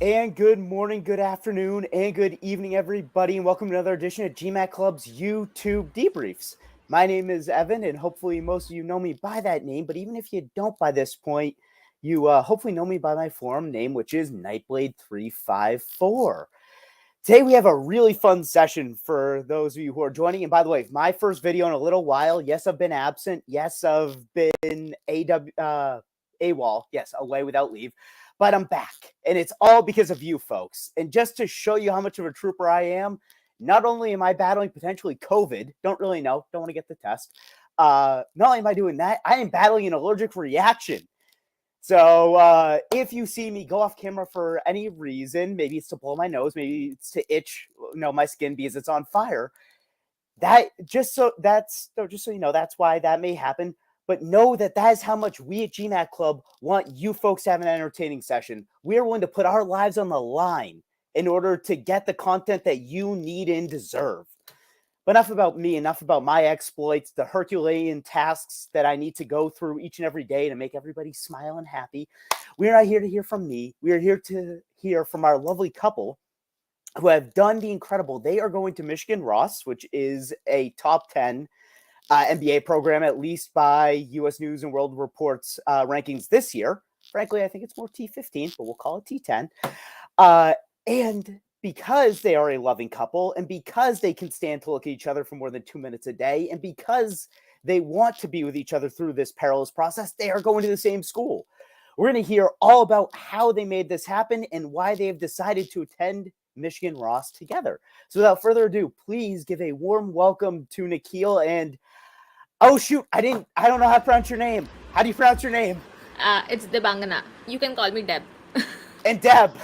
And good morning, good afternoon, and good evening, everybody, and welcome to another edition of GMAT Club's YouTube Debriefs. My name is Evan, and hopefully most of you know me by that name, but even if you don't by this point, you hopefully know me by my forum name, which is Nightblade354. Today we have a really fun session for those of you who are joining, and by the way, my first video in a little while. Yes, I've been absent. Yes, I've been AWOL. Yes, away without leave. But I'm back, and it's all because of you folks. And just to show you how much of a trooper I am, not only am I battling potentially COVID, don't really know, don't want to get the test. Not only am I doing that, I am battling an allergic reaction. So if you see me go off camera for any reason, maybe it's to blow my nose, maybe it's to itch, my skin because it's on fire. Just so you know, that's why that may happen. But know that is how much we at GMAT Club want you folks to have an entertaining session. We are willing to put our lives on the line in order to get the content that you need and deserve. But enough about me, enough about my exploits, the Herculean tasks that I need to go through each and every day to make everybody smile and happy. We're not here to hear from me. We are here to hear from our lovely couple who have done the incredible. They are going to Michigan Ross, which is a top 10 MBA program, at least by US News and World Report's rankings this year. Frankly, I think it's more T15, but we'll call it T10. And because they are a loving couple, and because they can stand to look at each other for more than 2 minutes a day, and because they want to be with each other through this perilous process, they are going to the same school. We're going to hear all about how they made this happen and why they have decided to attend Michigan Ross together. So without further ado, please give a warm welcome to Nikhil and oh shoot, I don't know how to pronounce your name. How do you pronounce your name? It's Debangana. You can call me Deb. And Deb.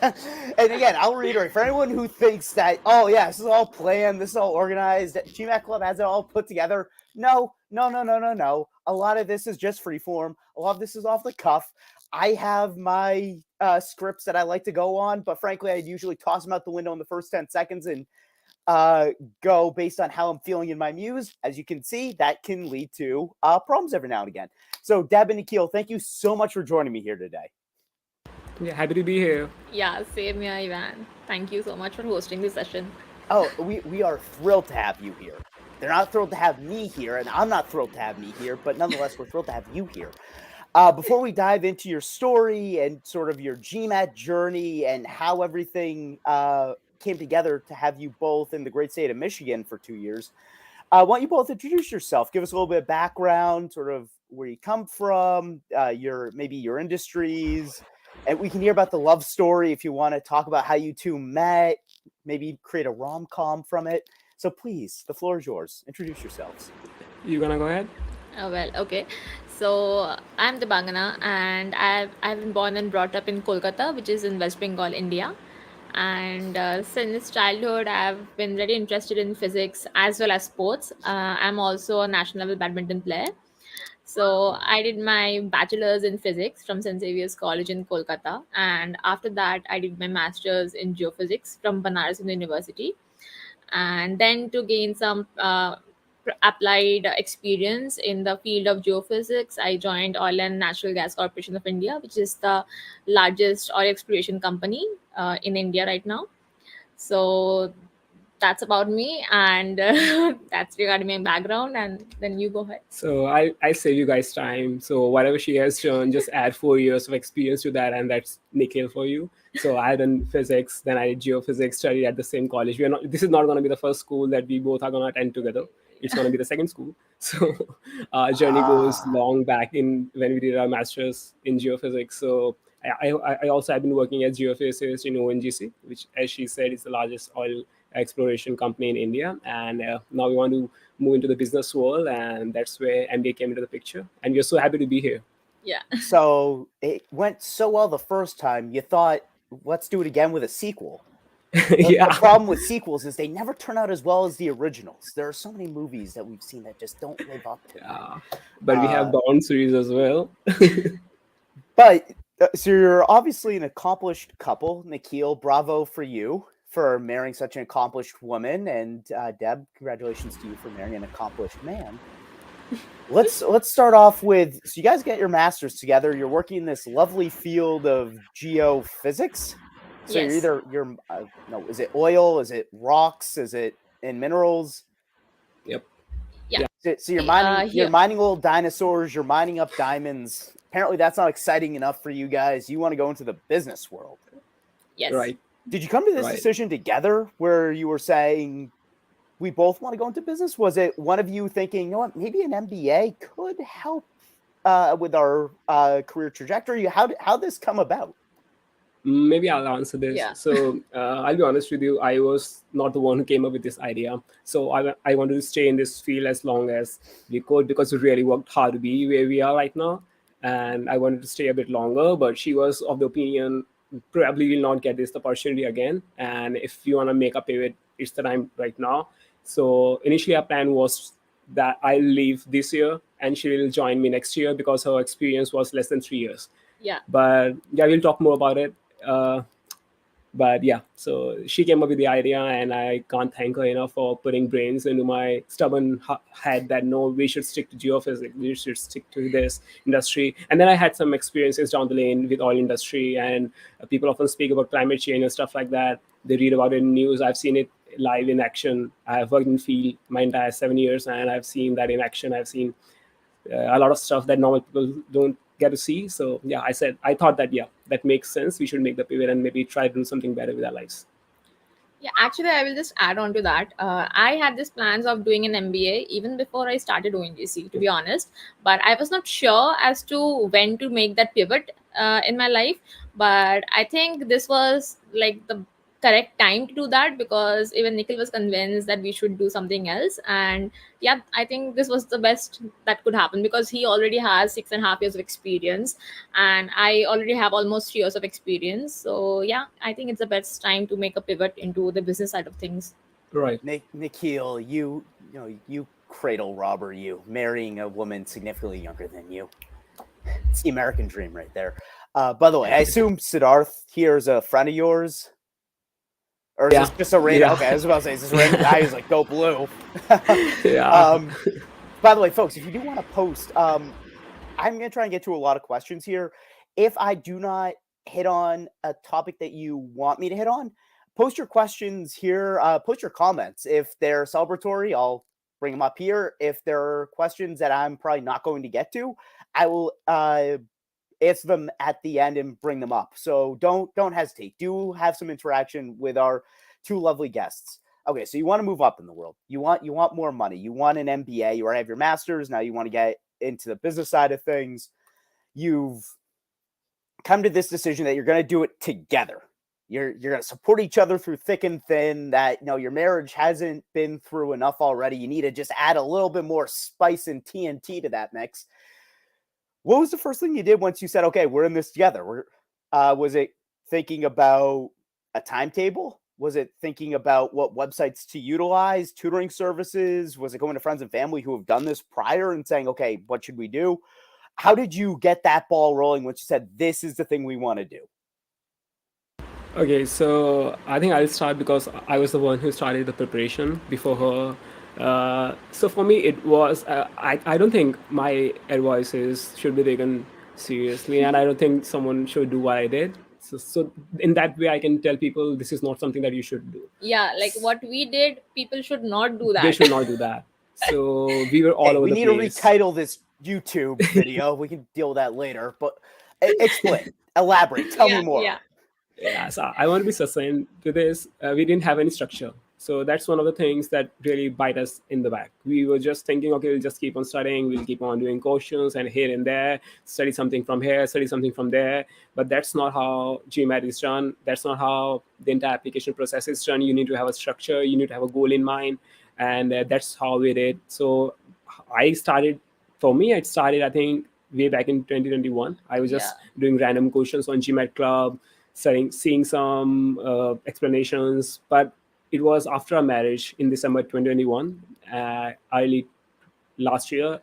And again, I'll reiterate for anyone who thinks that, oh yeah, this is all planned, this is all organized, GMAT Club has it all put together. No. A lot of this is just freeform. A lot of this is off the cuff. I have my scripts that I like to go on, but frankly, I usually toss them out the window in the first 10 seconds and go based on how I'm feeling in my muse. As you can see, that can lead to problems every now and again. So, Deb and Nikhil, thank you so much for joining me here today. Yeah, happy to be here. Yeah, same here, Ivan. Thank you so much for hosting this session. Oh, we are thrilled to have you here. They're not thrilled to have me here, and I'm not thrilled to have me here, but nonetheless, we're thrilled to have you here. Before we dive into your story and sort of your GMAT journey and how everything came together to have you both in the great state of Michigan for 2 years, why don't you both introduce yourself? Give us a little bit of background, sort of where you come from, maybe your industries, and we can hear about the love story if you want to talk about how you two met, maybe create a rom-com from it. So please, the floor is yours. Introduce yourselves. You gonna go ahead? Okay. So I'm Debangana, and I've been born and brought up in Kolkata, which is in West Bengal, India. And since childhood, I've been very interested in physics as well as sports. I'm also a national level badminton player. So I did my bachelor's in physics from St. Xavier's College in Kolkata, and after that, I did my master's in geophysics from Banaras University. And then to gain some applied experience in the field of geophysics, I joined Oil and Natural Gas Corporation of India, which is the largest oil exploration company in India right now. So that's about me, and that's regarding my background. And then you go ahead. So I save you guys time. So whatever she has shown, just add 4 years of experience to that, and that's Nikhil for you. So I done physics, then I did geophysics, studied at the same college. We are not. This is not going to be the first school that we both are going to attend together. It's going to be the second school. So our journey goes long back in when we did our masters in geophysics. So I also have been working as geophysicist in ONGC, which, as she said, is the largest oil exploration company in India. And now we want to move into the business world, and that's where MBA came into the picture. And we're so happy to be here. Yeah. So it went so well the first time, you thought, let's do it again with a sequel. Yeah. The problem with sequels is they never turn out as well as the originals. There are so many movies that we've seen that just don't live up to that. But we have Bond series as well. But so you're obviously an accomplished couple, Nikhil. Bravo for you for marrying such an accomplished woman, and Deb, congratulations to you for marrying an accomplished man. Let's start off with, so you guys get your masters together. You're working in this lovely field of geophysics. So Yes. you're no, is it oil? Is it rocks? Is it in minerals? Yep. Yeah. So you're Here. mining old dinosaurs. You're mining up diamonds. Apparently, that's not exciting enough for you guys. You want to go into the business world. Yes. Right. Did you come to this Right. decision together, where you were saying we both want to go into business? Was it one of you thinking, you know what, maybe an MBA could help with our career trajectory? How did this come about? Maybe I'll answer this. Yeah. So I'll be honest with you. I was not the one who came up with this idea. So I wanted to stay in this field as long as we could because we really worked hard to be where we are right now. And I wanted to stay a bit longer, but she was of the opinion probably will not get this opportunity again. And if you want to make a pivot, it's the time right now. So initially, our plan was that I'll leave this year and she will join me next year because her experience was less than 3 years. Yeah. But yeah, we'll talk more about it. But yeah, so she came up with the idea, and I can't thank her enough for putting brains into my stubborn head that no, we should stick to geophysics, we should stick to this industry. And then I had some experiences down the lane with oil industry, and people often speak about climate change and stuff like that. They read about it in news. I've seen it live in action. I've worked in field my entire 7 years, and I've seen that in action. I've seen a lot of stuff that normal people don't get to see. So yeah, I thought that yeah, that makes sense. We should make the pivot and maybe try to do something better with our lives. Yeah, actually, I will just add on to that. I had these plans of doing an MBA even before I started ONGC, to be honest. But I was not sure as to when to make that pivot in my life. But I think this was like the correct time to do that because even Nikhil was convinced that we should do something else. And yeah, I think this was the best that could happen because he already has 6.5 years of experience and I already have almost 3 years of experience. So yeah, I think it's the best time to make a pivot into the business side of things. Right. Nikhil, you cradle robber, you marrying a woman significantly younger than you. It's the American dream right there. By the way, I assume Siddharth here is a friend of yours? Or is this just a random? Yeah. Okay, I was about to say, is this a random guy who's like, go blue? Yeah. By the way, folks, if you do want to post, I'm going to try and get to a lot of questions here. If I do not hit on a topic that you want me to hit on, post your questions here. Post your comments. If they're celebratory, I'll bring them up here. If there are questions that I'm probably not going to get to, I will answer them at the end and bring them up. So don't hesitate. Do have some interaction with our two lovely guests. Okay, so you want to move up in the world. You want more money. You want an MBA. You already have your master's. Now you want to get into the business side of things. You've come to this decision that you're going to do it together. You're going to support each other through thick and thin. That your marriage hasn't been through enough already. You need to just add a little bit more spice and TNT to that mix. What was the first thing you did once you said, okay, we're in this together? Was it thinking about a timetable? Was it thinking about what websites to utilize, tutoring services? Was it going to friends and family who have done this prior and saying, okay, what should we do? How did you get that ball rolling once you said, this is the thing we want to do? Okay, so I think I'll start because I was the one who started the preparation before her. So for me, it was I don't think my advices should be taken seriously, and I don't think someone should do what I did. So in that way, I can tell people this is not something that you should do. Yeah, like what we did, people should not do that. They should not do that. So we were all over we the need place. to retitle this YouTube video. We can deal with that later. But explain, elaborate, tell me more. Yeah, so I want to be succinct to this. We didn't have any structure. So that's one of the things that really bite us in the back. We were just thinking, okay, we'll just keep on studying. We'll keep on doing questions and here and there, study something from here, study something from there. But that's not how GMAT is done. That's not how the entire application process is done. You need to have a structure. You need to have a goal in mind. And that's how we did. So I started, I think, way back in 2021. I was just doing random questions on GMAT Club, seeing some explanations, but it was after our marriage in December 2021, early last year.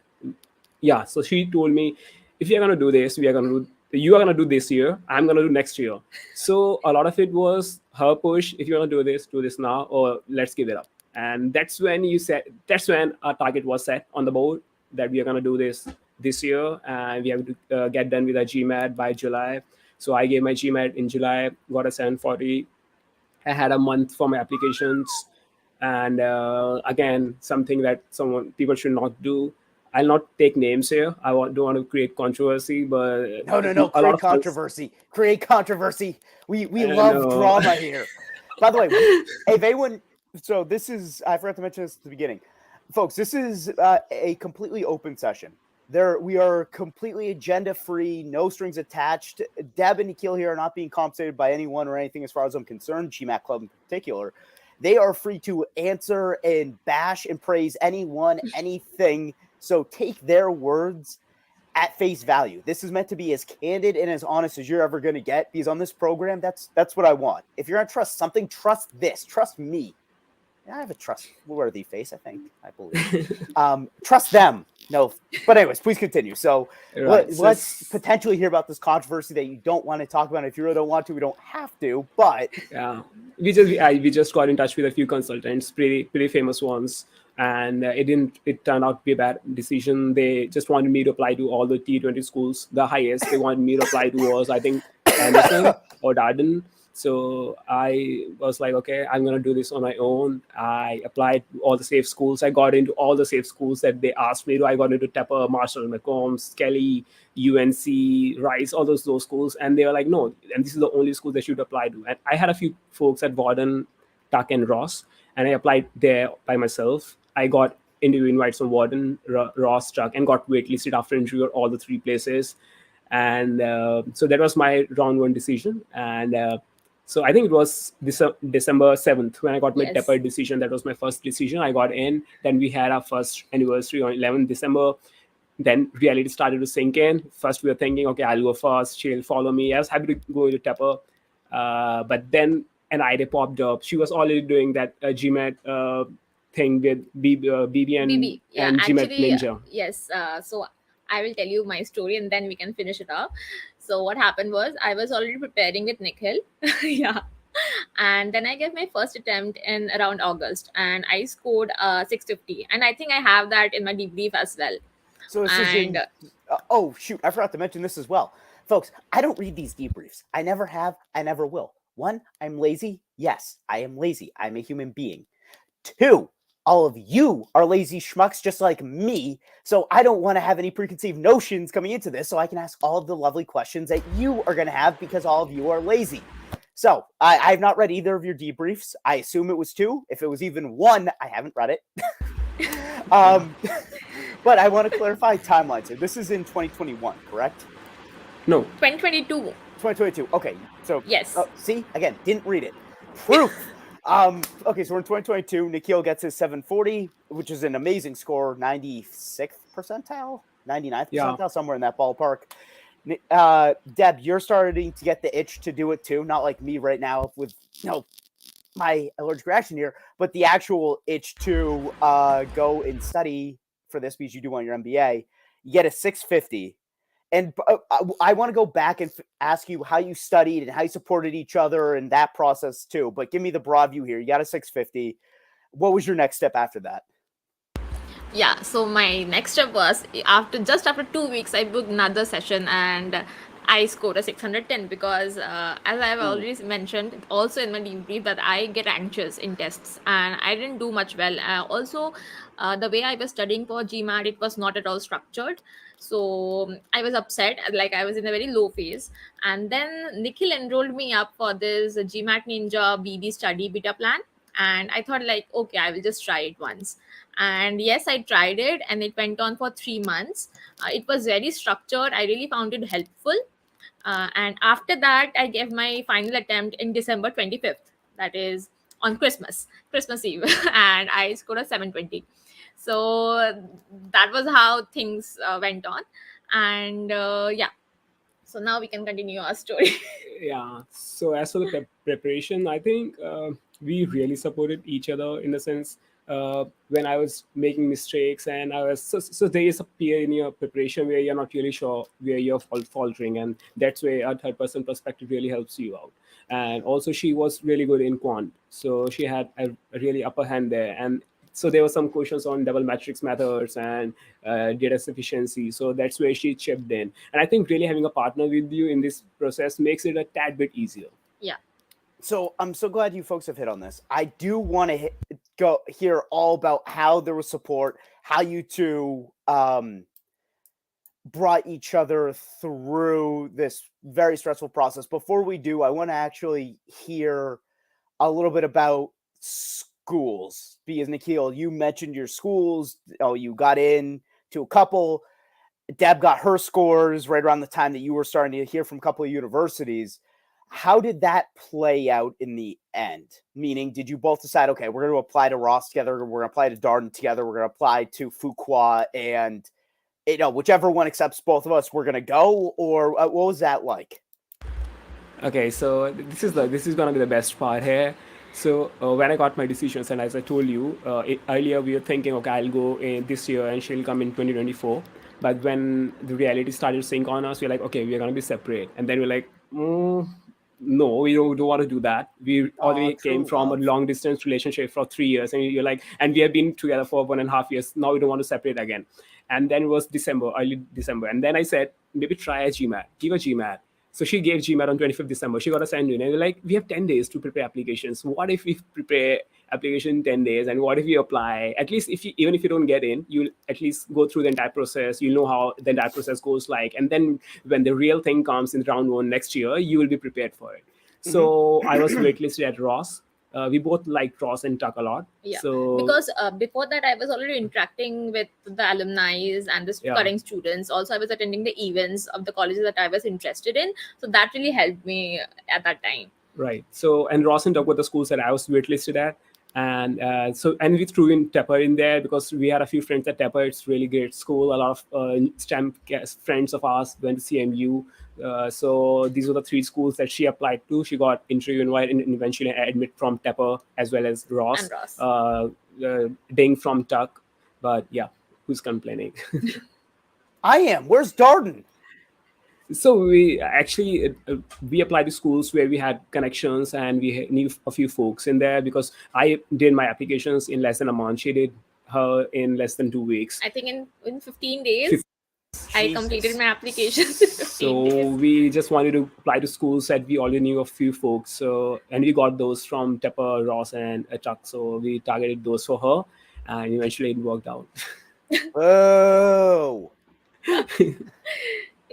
Yeah, so she told me, if you're gonna do this, you are gonna do this year. I'm gonna do next year. So a lot of it was her push. If you wanna do this now, or let's give it up. And that's when our target was set on the board. that we are going to do this year, and we have to get done with our GMAT by July. So I gave my GMAT in July, got a 740. I had a month for my applications, and again, something that people should not do. I'll not take names here. Don't want to create controversy, but No. a lot Create of controversy. Create controversy. We I love know. drama here. By the way, if anyone, so this is, I forgot to mention this at the beginning, folks. This is a completely open session. We are completely agenda free, no strings attached. Deb and Nikhil here are not being compensated by anyone or anything as far as I'm concerned, GMAT Club in particular. They are free to answer and bash and praise anyone, anything. So take their words at face value. This is meant to be as candid and as honest as you're ever going to get, because on this program, that's what I want. If you're going to trust something, trust this. Trust me. I have a trustworthy face, I believe. Trust them. No, but anyways, please continue. So Right. let's potentially hear about this controversy that you don't want to talk about. If you really don't want to, we don't have to. But yeah, we just got in touch with a few consultants, pretty famous ones, and it turned out to be a bad decision. They just wanted me to apply to all the T20 schools. The highest they wanted me to apply to was, I think, Anderson or Darden. So I was like, okay, I'm going to do this on my own. I applied to all the safe schools. I got into all the safe schools that they asked me to. I got into Tepper, Marshall, McCombs, Kelly, UNC, Rice, all those schools. And they were like, no, and this is the only school that you should apply to. And I had a few folks at Warden, Tuck, and Ross, and I applied there by myself. I got interview invites from Warden, Ross, Tuck, and got waitlisted after interview at all the three places. And so that was my round one decision. And so I think it was December 7th when I got my Yes. Tepper decision. That was my first decision. I got in. Then we had our first anniversary on 11th December. Then reality started to sink in. First, we were thinking, okay, I'll go first. She'll follow me. I was happy to go to Tepper. But then an idea popped up. She was already doing that GMAT thing with BB and GMAT actually, Ninja. yes. So I will tell you my story and then we can finish it up. So what happened was I was already preparing with Nikhil. Yeah. And then I gave my first attempt in around August and I scored 650. And I think I have that in my debrief as well. so this is in. Oh shoot! I forgot to mention this as well, folks. I don't read these debriefs. I never have. I never will. One, I'm lazy. Yes, I am lazy. I'm a human being. Two, all of you are lazy schmucks just like me. So I don't want to have any preconceived notions coming into this. So I can ask all of the lovely questions that you are going to have because all of you are lazy. So I've not read either of your debriefs. I assume it was two. If it was even one, I haven't read it. But I want to clarify timelines here. This is in 2021, correct? No. 2022. 2022. Okay. So Yes. See, again, didn't read it. Proof. Okay, so we're in 2022. Nikhil gets his 740, which is an amazing score, 96th percentile, 99th percentile, somewhere in that ballpark. Deb, you're starting to get the itch to do it too, not like me right now with my allergic reaction here, but the actual itch to go and study for this because you do want your MBA. You get a 650. And I want to go back and ask you how you studied and how you supported each other and that process too. But give me the broad view here. You got a 650. What was your next step after that? Yeah, so my next step was after 2 weeks, I booked another session and I scored a 610 because, as I've already mentioned, also in my debrief, that I get anxious in tests and I didn't do much well. Also, the way I was studying for GMAT, it was not at all structured. So I was upset, like I was in a very low phase. And then Nikhil enrolled me up for this GMAT Ninja BB study beta plan. And I thought, like, okay, I will just try it once. And yes, I tried it and it went on for 3 months. It was very structured. I really found it helpful. And after that, I gave my final attempt in December 25th. That is on Christmas Eve. And I scored a 720. So that was how things went on. And yeah. So now we can continue our story. Yeah. So as for the preparation, I think we really supported each other in the sense when I was making mistakes and I was so there is a period in your preparation where you're not really sure where you're faltering, and that's where a third person perspective really helps you out. And also she was really good in quant, so she had a really upper hand there, and so there were some questions on double matrix methods and data sufficiency. So that's where she chipped in. And I think really having a partner with you in this process makes it a tad bit easier. Yeah. So I'm so glad you folks have hit on this. I do want to go hear all about how there was support, how you two brought each other through this very stressful process. Before we do, I want to actually hear a little bit about schools, because Nikhil, you mentioned your schools. Oh, you got in to a couple. Deb got her scores right around the time that you were starting to hear from a couple of universities. How did that play out in the end? Meaning, did you both decide, okay, we're going to apply to Ross together, we're going to apply to Darden together, we're going to apply to Fuqua, and whichever one accepts both of us, we're going to go? Or what was that like? Okay, so this is going to be the best part here. So when I got my decisions, and as I told you earlier, we were thinking, okay, I'll go in this year and she'll come in 2024. But when the reality started saying on us, we're like, okay, we're going to be separate. And then we're like, no, we don't want to do that. We already came from a long distance relationship for 3 years, and you're like, and we have been together for 1.5 years. Now we don't want to separate again. And then it was early December. And then I said, maybe try a GMAT, give a GMAT. So she gave GMAT on 25th December. She got assigned in, and we're like, we have 10 days to prepare applications. What if we prepare application in 10 days? And what if we apply? At least even if you don't get in, you'll at least go through the entire process. You know how the entire process goes like. And then when the real thing comes in round 1 next year, you will be prepared for it. So I was waitlisted at Ross. We both liked Ross and Tuck a lot. Yeah. So because before that, I was already interacting with the alumni and the current students. Also, I was attending the events of the colleges that I was interested in. So that really helped me at that time. Right. So, and Ross and Tuck were the schools that I was waitlisted at. And and we threw in Tepper in there because we had a few friends at Tepper. It's really great school. A lot of STEM friends of ours went to CMU. So these were the 3 schools that she applied to. She got interview invite and eventually admit from Tepper as well as Ross. And Ross. Ding from Tuck. But yeah, who's complaining? I am. Where's Darden? So we actually we applied to schools where we had connections and we knew a few folks in there, because I did my applications in less than a month. She did her in less than 2 weeks. I think in 15 days. I completed my applications. So we just wanted to apply to schools that we already knew a few folks. So, and we got those from Tepper, Ross, and Chuck. So we targeted those for her, and eventually it worked out. Oh.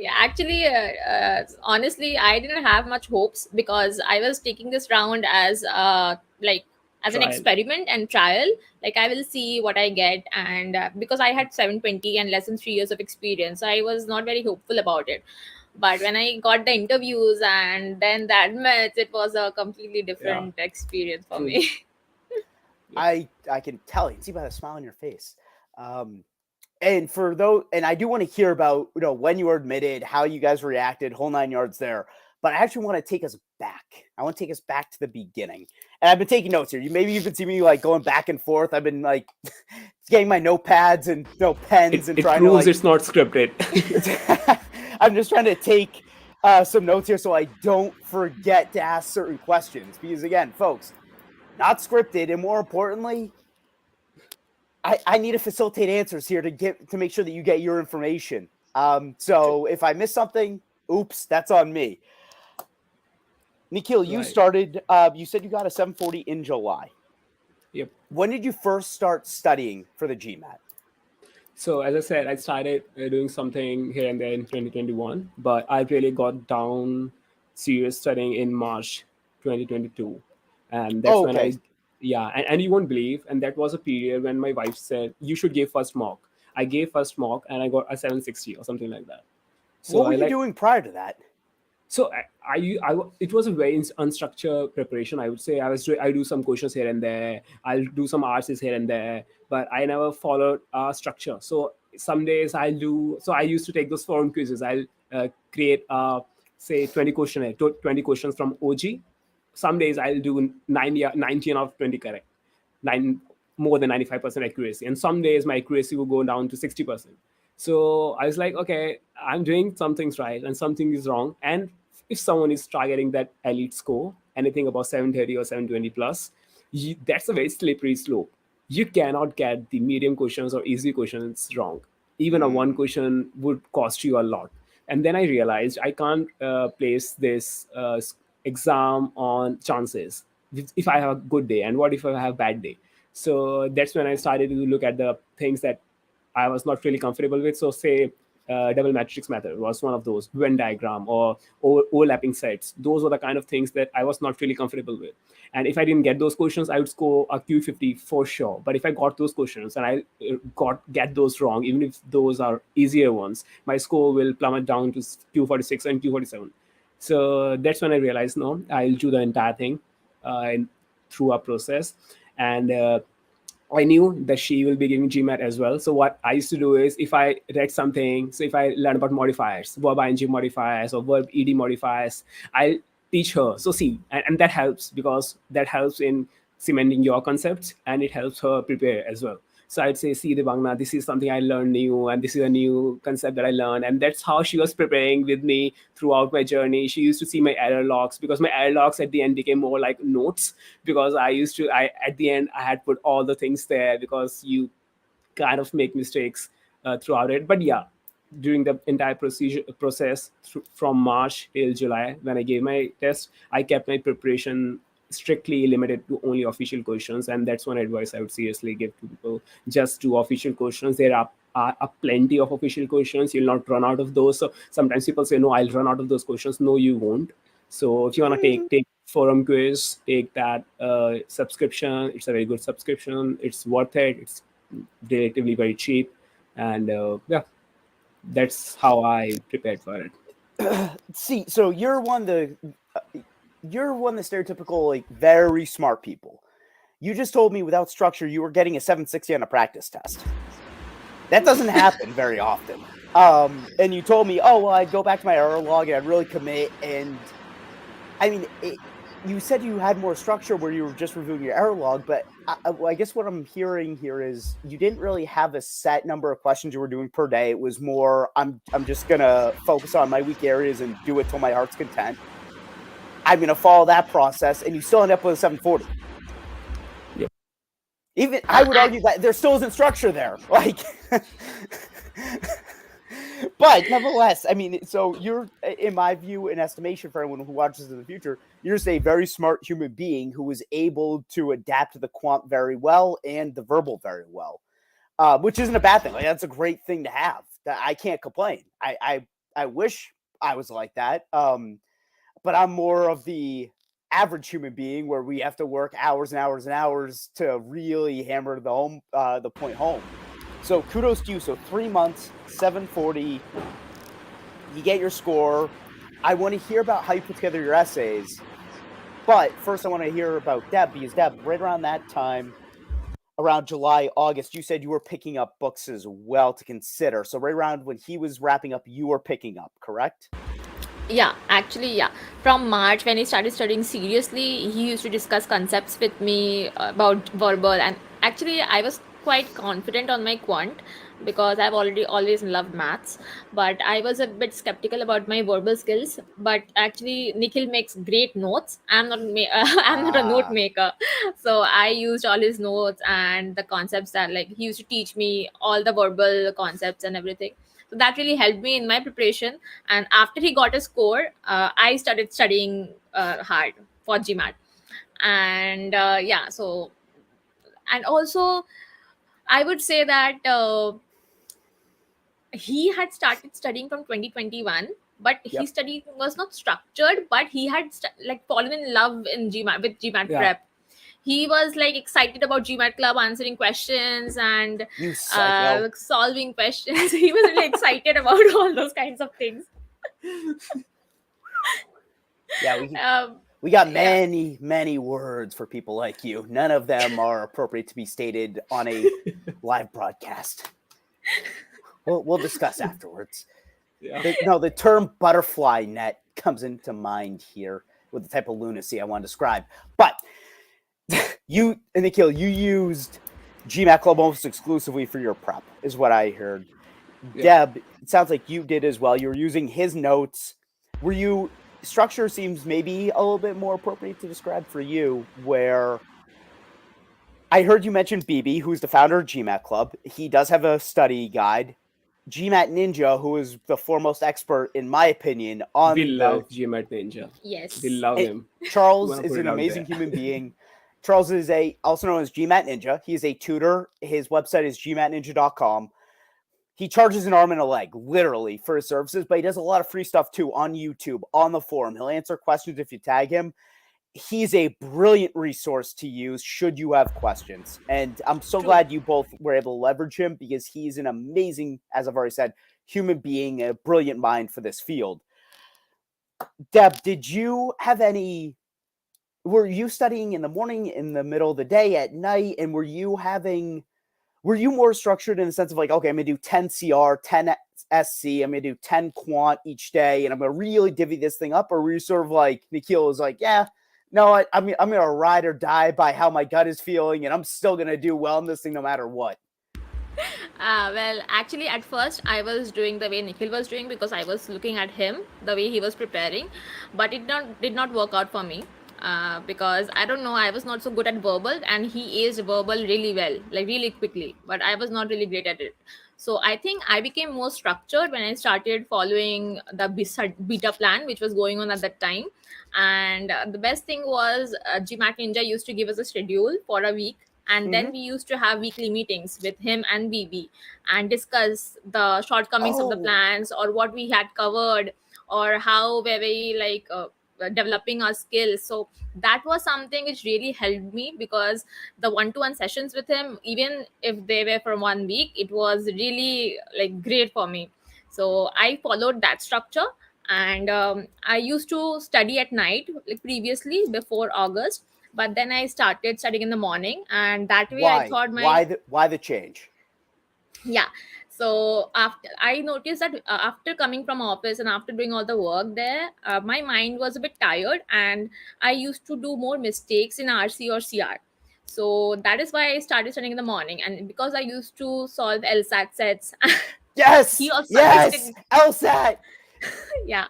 Yeah, actually, honestly, I didn't have much hopes because I was taking this round as an experiment and trial. Like, I will see what I get, and because I had 720 and less than 3 years of experience, I was not very hopeful about it. But when I got the interviews and then the admits, it was a completely different experience for me. I can tell. You can see by the smile on your face. And for those, and I do want to hear about, when you were admitted, how you guys reacted, whole 9 yards there. But I actually want to take us back. I want to take us back to the beginning. And I've been taking notes here. Maybe you can see me going back and forth. I've been getting my notepads and pens and trying to. It proves it's not scripted. I'm just trying to take some notes here so I don't forget to ask certain questions. Because again, folks, not scripted, and more importantly, I need to facilitate answers here to make sure that you get your information. So if I miss something, oops, that's on me. Nikhil, you started, you said you got a 740 in July. Yep. When did you first start studying for the GMAT? So as I said, I started doing something here and there in 2021, but I really got down serious studying in March 2022. And that's when and you won't believe, and that was a period when my wife said, you should give first mock. I gave first mock and I got a 760 or something like that. So what were you doing prior to that? So it was a very unstructured preparation. I would say I do some questions here and there. I'll do some arts here and there, but I never followed a structure. So some days I used to take those forum quizzes. I'll create say 20 questions from OG. Some days I'll do 19 out of 20 correct, more than 95% accuracy. And some days my accuracy will go down to 60%. So I was like, okay, I'm doing some things right and something is wrong. And if someone is targeting that elite score, anything about 730 or 720 plus, that's a very slippery slope. you cannot get the medium questions or easy questions wrong. Even a one question would cost you a lot. And then I realized I can't place this exam on chances. If I have a good day, and what if I have a bad day? So that's when I started to look at the things that I was not really comfortable with. So say double matrix method was one of those, Venn diagram or overlapping sets. Those were the kind of things that I was not really comfortable with. And if I didn't get those questions, I would score a Q50 for sure. But if I got those questions and I get those wrong, even if those are easier ones, my score will plummet down to Q46 and Q47. So that's when I realized, no, I'll do the entire thing through a process. And I knew that she will be giving GMAT as well. So what I used to do is, if I read something, so if I learn about modifiers, verb ing modifiers or verb ed modifiers, I'll teach her. So see, and that helps, because that helps in cementing your concepts, and it helps her prepare as well. So I'd say, see, Debangana, this is something I learned new, and this is a new concept that I learned. And that's how she was preparing with me throughout my journey. She used to see my error logs, because my error logs at the end became more like notes, because at the end, I had put all the things there, because you kind of make mistakes throughout it. But yeah, during the entire process from March till July, when I gave my test, I kept my preparation strictly limited to only official questions. And that's one advice I would seriously give to people: just do official questions. There are plenty of official questions. You'll not run out of those. So sometimes people say, no, I'll run out of those questions. No, you won't. So if you want to take forum quiz, take that subscription. It's a very good subscription. It's worth it. It's relatively very cheap. And yeah, that's how I prepared for it. See, so you're one of the stereotypical, like, very smart people. You just told me without structure you were getting a 760 on a practice test. That doesn't happen very often. And you told me, oh, well, I'd go back to my error log and I'd really commit. And I mean, you said you had more structure where you were just reviewing your error log, but I guess what I'm hearing here is you didn't really have a set number of questions you were doing per day. It was more, I'm just going to focus on my weak areas and do it till my heart's content. I'm going to follow that process, and you still end up with a 740. Yep. Even I would argue that there still isn't structure there. Like, but nevertheless, I mean, so you're, in my view and estimation, for anyone who watches in the future, you're just a very smart human being who is able to adapt to the quant very well and the verbal very well, which isn't a bad thing. Like, that's a great thing to have. I can't complain. I wish I was like that. But I'm more of the average human being where we have to work hours and hours and hours to really hammer the point home. So kudos to you. So 3 months, 740, you get your score. I want to hear about how you put together your essays. But first I want to hear about Deb, because Deb, right around that time, around July, August, you said you were picking up books as well to consider. So right around when he was wrapping up, you were picking up, correct? Yeah, actually, yeah. From March, when he started studying seriously, he used to discuss concepts with me about verbal. And actually, I was quite confident on my quant because I've already always loved maths. But I was a bit skeptical about my verbal skills. But actually, Nikhil makes great notes. I'm not a note maker, so I used all his notes and the concepts that, like, he used to teach me all the verbal concepts and everything. So that really helped me in my preparation. And after he got a score, I started studying hard for GMAT. And yeah, so, and also I would say that he had started studying from 2021, but Yep. his study was not structured, but he had like fallen in love in GMAT with GMAT Yeah. prep. He was like excited about GMAT club, answering questions and You psycho. solving questions. He was really excited about all those kinds of things. Yeah, Um, we got yeah. many words for people like you. None of them are appropriate to be stated on a live broadcast. We'll discuss afterwards. Yeah. The term butterfly net comes into mind here with the type of lunacy I want to describe. But you, Nikhil, you used GMAT Club almost exclusively for your prep, is what I heard. Yeah. Deb, it sounds like you did as well. You were using his notes. Structure seems maybe a little bit more appropriate to describe for you, where I heard you mention BB, who's the founder of GMAT Club. He does have a study guide. GMAT Ninja, who is the foremost expert, in my opinion, on We love GMAT Ninja. Yes. We love him. Charles Wanna is put an it out amazing there. human being. Charles is also known as GMAT Ninja. He is a tutor. His website is gmatninja.com. He charges an arm and a leg, literally, for his services, but he does a lot of free stuff too on YouTube, on the forum. He'll answer questions if you tag him. He's a brilliant resource to use should you have questions. And I'm so glad you both were able to leverage him because he's an amazing, as I've already said, human being, a brilliant mind for this field. Deb, did you have were you studying in the morning, in the middle of the day, at night? And were you more structured in the sense of like, okay, I'm going to do 10 CR, 10 SC, I'm going to do 10 quant each day, and I'm going to really divvy this thing up? Or were you sort of like, Nikhil was like, yeah, no, I'm going to ride or die by how my gut is feeling, and I'm still going to do well in this thing no matter what? Well, actually, at first, I was doing the way Nikhil was doing because I was looking at him, the way he was preparing, but it did not work out for me. Because I don't know, I was not so good at verbal, and he is verbal really well, like really quickly, but I was not really great at it. So I think I became more structured when I started following the beta plan, which was going on at that time. And the best thing was GMAT Ninja used to give us a schedule for a week, and then we used to have weekly meetings with him and BB and discuss the shortcomings of the Oh. plans, or what we had covered, or how were we like developing our skills. So that was something which really helped me, because the one-to-one sessions with him, even if they were for 1 week, it was really like great for me. So I followed that structure. And I used to study at night, like previously before August, but then I started studying in the morning, and that way I Why? thought my Why the change? yeah. So after I noticed that after coming from office and after doing all the work there, my mind was a bit tired, and I used to do more mistakes in RC or CR. So that is why I started studying in the morning, and because I used to solve LSAT sets. Yes, He also yes, LSAT. Yeah,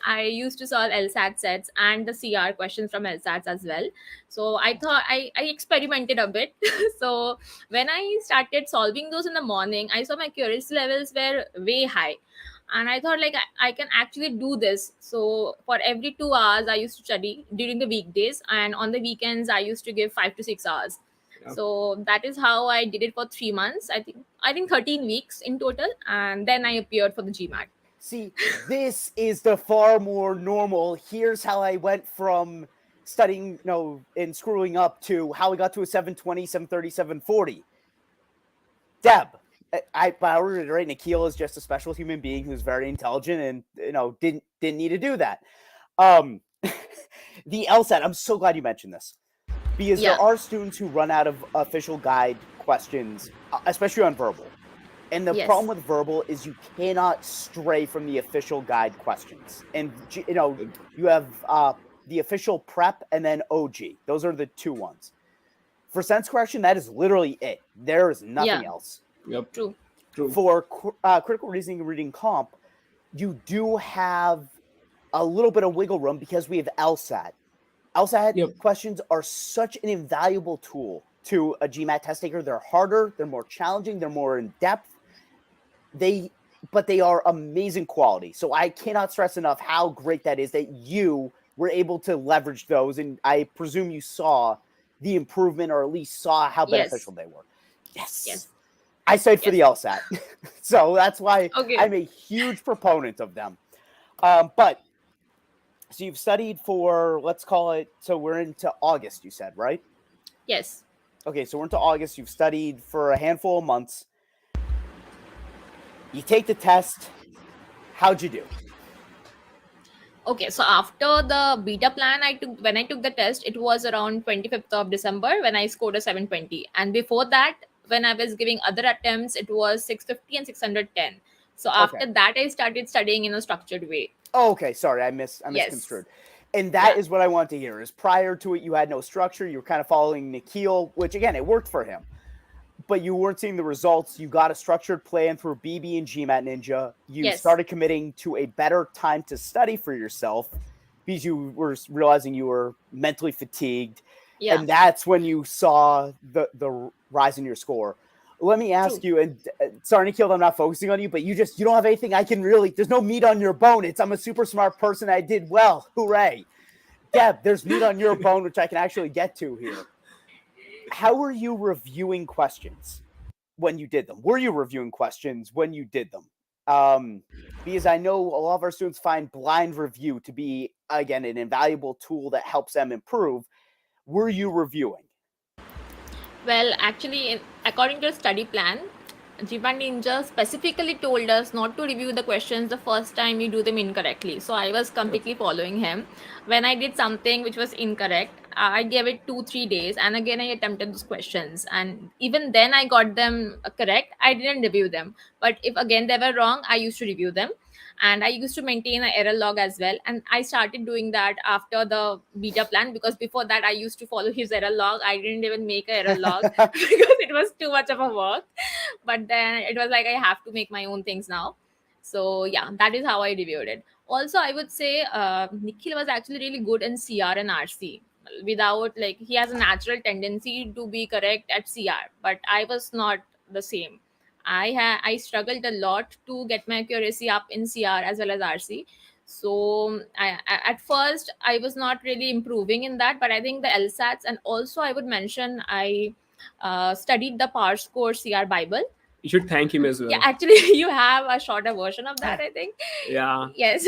I used to solve LSAT sets and the CR questions from LSATs as well. So I thought I experimented a bit. So when I started solving those in the morning, I saw my curiosity levels were way high. And I thought like I can actually do this. So for every 2 hours, I used to study during the weekdays, and on the weekends, I used to give 5 to 6 hours. Yeah. So that is how I did it for 3 months. I think 13 weeks in total, and then I appeared for the GMAT. See, this is the far more normal. Here's how I went from studying, and screwing up to how I got to a 720, 730, 740. Deb, I reiterate, Nikhil is just a special human being who's very intelligent and didn't need to do that. The LSAT, I'm so glad you mentioned this, because Yeah. there are students who run out of official guide questions, especially on verbal. And the Yes. problem with verbal is you cannot stray from the official guide questions. And you have the official prep and then OG. Those are the two ones. For sense correction, that is literally it. There is nothing Yeah. else. Yep. True. True. For critical reasoning and reading comp, you do have a little bit of wiggle room because we have LSAT. LSAT Yep. questions are such an invaluable tool to a GMAT test taker. They're harder, they're more challenging, they're more in depth. But they are amazing quality. So I cannot stress enough how great that is that you were able to leverage those, and I presume you saw the improvement, or at least saw how beneficial they were. Yes. I studied for the LSAT. So that's why Okay. I'm a huge proponent of them. But so you've studied for, let's call it, so we're into August, you said, right? Yes. Okay, so we're into August. You've studied for a handful of months. You take the test. How'd you do? Okay, so after the beta plan when I took the test, it was around 25th of December when I scored a 720. And before that, when I was giving other attempts, it was 650 and 610. So after that, I started studying in a structured way. Oh, okay. Sorry, I misconstrued. And that is what I want to hear. Is prior to it, you had no structure. You were kind of following Nikhil, which again, it worked for him. But you weren't seeing the results. You got a structured plan through BB and GMAT Ninja. You started committing to a better time to study for yourself because you were realizing you were mentally fatigued. Yeah, and that's when you saw the rise in your score. Let me ask true. you, and sorry, Nikhil, I'm not focusing on you, but you don't have anything I can really. There's no meat on your bone. It's I'm a super smart person. I did well. Hooray, Deb. There's meat on your bone, which I can actually get to here. How were you reviewing questions when you did them? Were you reviewing questions when you did them? Because I know a lot of our students find blind review to be, again, an invaluable tool that helps them improve. Were you reviewing? Well, actually, according to the study plan, GMAT Ninja specifically told us not to review the questions the first time you do them incorrectly. So I was completely following him. When I did something which was incorrect, I gave it 2-3 days, and again I attempted those questions. And even then, I got them correct. I didn't review them. But if again they were wrong, I used to review them. And I used to maintain an error log as well. And I started doing that after the beta plan, because before that I used to follow his error log. I didn't even make an error log because it was too much of a work. But then it was like I have to make my own things now. So yeah, that is how I reviewed it. Also, I would say Nikhil was actually really good in CR and RC. Without, like, he has a natural tendency to be correct at CR, but I was not the same. I struggled a lot to get my accuracy up in CR as well as RC. So at first I was not really improving in that, but I think the LSATs, and also I would mention I studied the Power Score CR Bible. You should thank him as Yeah, well. actually, you have a shorter version of that, I think. Yeah, Yes.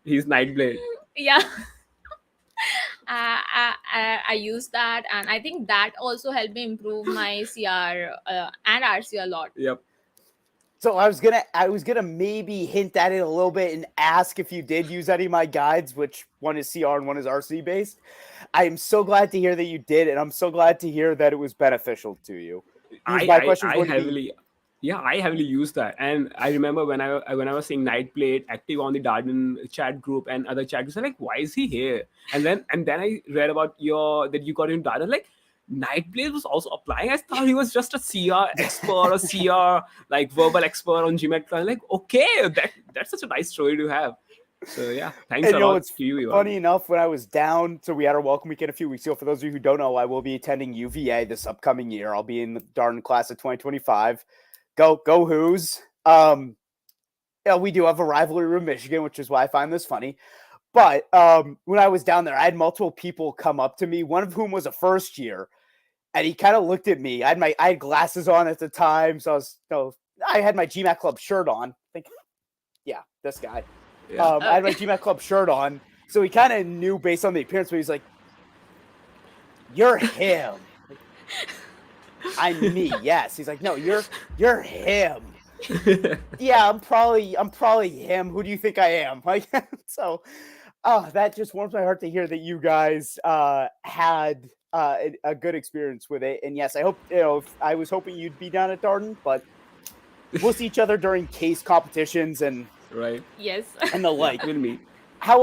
he's Nightblade. Yeah. I use that, and I think that also helped me improve my CR and RC a lot. Yep. So I was gonna maybe hint at it a little bit and ask if you did use any of my guides, which one is CR and one is RC based. I am so glad to hear that you did, and I'm so glad to hear that it was beneficial to you. Because my questions I wouldn't be. heavily, yeah, I heavily use that. And I remember when I was seeing Nightblade active on the Darden chat group and other chat groups, I'm like, why is he here? And then I read about that you got in Darden, like Nightblade was also applying. I thought he was just a CR expert or CR like verbal expert on GMAT. I'm like, okay, that's such a nice story to have. So yeah, thanks And a you know, lot it's to you, Ivan. funny enough, when I was down, so we had our welcome weekend a few weeks ago. For those of you who don't know, I will be attending UVA this upcoming year. I'll be in the Darden class of 2025. Go Who's. Yeah, we do have a rivalry with Michigan, which is why I find this funny. But when I was down there, I had multiple people come up to me, one of whom was a first year, and he kind of looked at me. I had glasses on at the time, so I had my GMAT Club shirt on. I think, yeah, this guy. Yeah. I had my GMAT Club shirt on, so he kind of knew based on the appearance. But he's like, "You're him." Like, I'm me. Yes. He's like, "No, you're him." Yeah, I'm probably him. Who do you think I am? Like, so, oh, that just warms my heart to hear that you guys had a good experience with it. And yes, I hope I was hoping you'd be down at Darden, but we'll see each other during case competitions and Right. Yes. the like. We'll meet.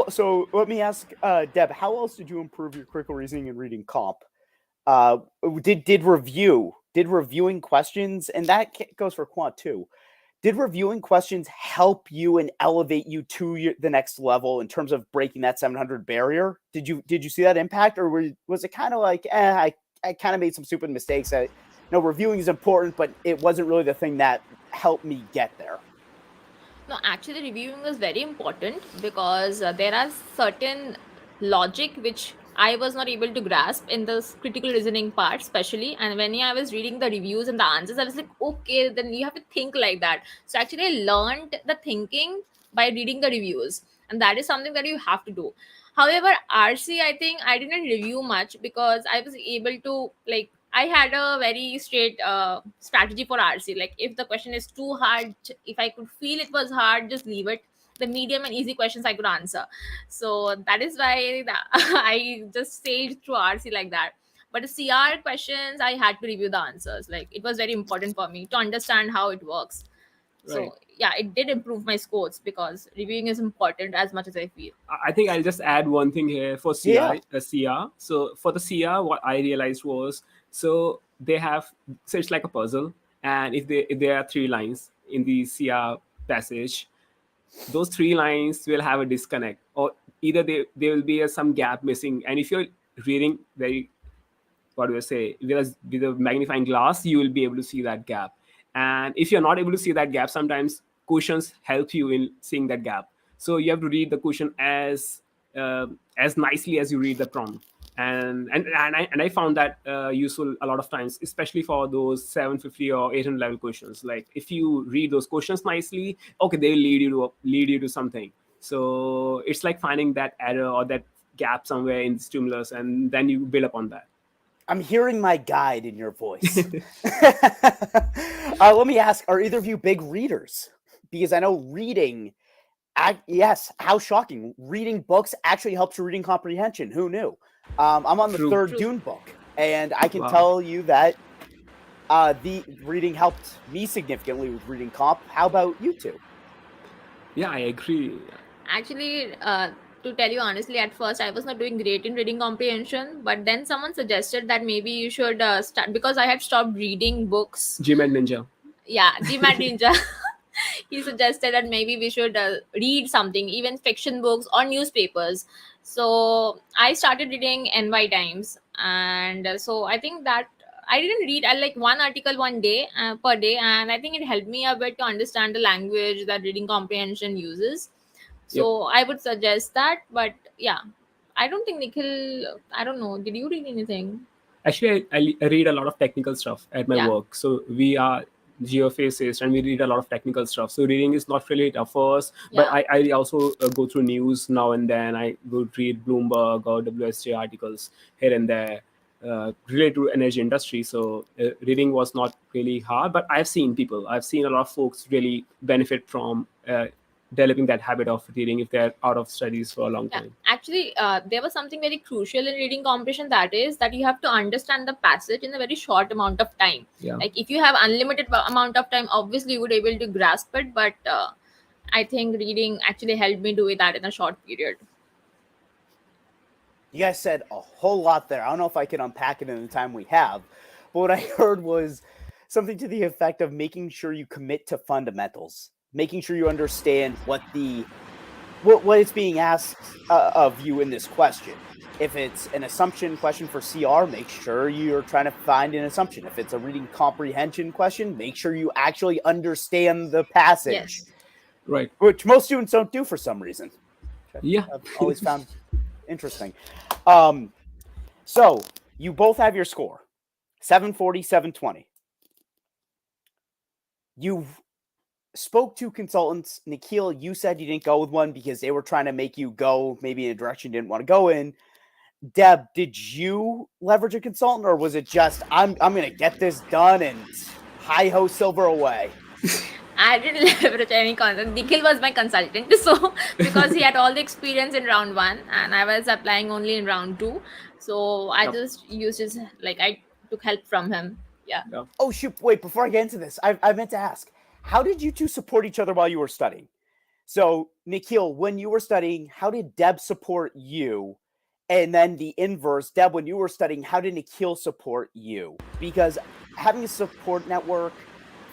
So let me ask Deb, how else did you improve your critical reasoning and reading comp? Did reviewing questions, and that goes for quant too. Did reviewing questions help you and elevate you to the next level in terms of breaking that 700 barrier? Did you see that impact, or was it kind of like, I kind of made some stupid mistakes? Reviewing is important, but it wasn't really the thing that helped me get there. No, actually, reviewing is very important because there are certain logic which I was not able to grasp in the critical reasoning part, especially. And when I was reading the reviews and the answers, I was like, okay, then you have to think like that. So actually, I learned the thinking by reading the reviews, and that is something that you have to do. However, RC, I think I didn't review much because I was able to, like, I had a very straight strategy for RC. Like, if the question is too hard, if I could feel it was hard, just leave it. The medium and easy questions I could answer. So that is why I just sailed through RC like that. But the CR questions, I had to review the answers. Like, it was very important for me to understand how it works. Right. So yeah, it did improve my scores because reviewing is important as much as I feel. I think I'll just add one thing here for Yeah. CR. So for the CR, what I realized was, so they have, so it's like a puzzle, and if there are 3 lines in the CR passage, those 3 lines will have a disconnect, or either there will be some gap missing. And if you're reading very what do I say, with a magnifying glass, you will be able to see that gap. And if you're not able to see that gap, sometimes questions help you in seeing that gap. So you have to read the question as nicely as you read the prompt. And I found that useful a lot of times, especially for those 750 or 800 level questions. Like if you read those questions nicely, okay, they will lead you to something. So it's like finding that error or that gap somewhere in the stimulus, and then you build upon that. I'm hearing my guide in your voice. Let me ask, are either of you big readers? Because I know reading, yes, how shocking. Reading books actually helps your reading comprehension. Who knew? I'm on the True. third True. Dune book, and I can Wow. tell you that the reading helped me significantly with reading comp. How about you two? Yeah, I agree. Actually, to tell you honestly, at first I was not doing great in reading comprehension, but then someone suggested that maybe you should start, because I had stopped reading books. GMAT Ninja. Yeah, GMAT Ninja. He suggested that maybe we should read something, even fiction books or newspapers. So I started reading NY Times, and so I think that I didn't read like one article one day per day, and I think it helped me a bit to understand the language that reading comprehension uses. Yep. So I would suggest that, but yeah, I don't think Nikhil. I don't know. Did you read anything? Actually, I read a lot of technical stuff at my Yeah. work. So we are geophysicists and we read a lot of technical stuff. So reading is not really tough for us. But Yeah. I also go through news now and then. I would read Bloomberg or WSJ articles here and there related to energy industry. So reading was not really hard. But I've seen a lot of folks really benefit from developing that habit of reading if they're out of studies for a long Yeah, time. actually, there was something very crucial in reading comprehension, that is that you have to understand the passage in a very short amount of time. Yeah. Like if you have unlimited amount of time, obviously you would able to grasp it, but I think reading actually helped me do that in a short period. You guys said a whole lot there. I don't know if I can unpack it in the time we have, but what I heard was something to the effect of making sure you commit to fundamentals, making sure you understand what is being asked of you in this question. If it's an assumption question for CR, make sure you're trying to find an assumption. If it's a reading comprehension question, make sure you actually understand the passage, Yes. Right. which most students don't do for some reason. Yeah. I've always found interesting. So you both have your score, 740, 720. You spoke to consultants. Nikhil, you said you didn't go with one because they were trying to make you go maybe in a direction you didn't want to go in. Deb, did you leverage a consultant, or was it just I'm going to get this done and hi ho silver away? I didn't leverage any consultant. Nikhil was my consultant, so because he had all the experience in round one, and I was applying only in round two, so I Yep. just used his, like I took help from him. Yeah. Yeah. Oh shoot! Wait, before I get into this, I meant to ask, how did you two support each other while you were studying? So Nikhil, when you were studying, how did Deb support you? And then the inverse, Deb, when you were studying, how did Nikhil support you? Because having a support network,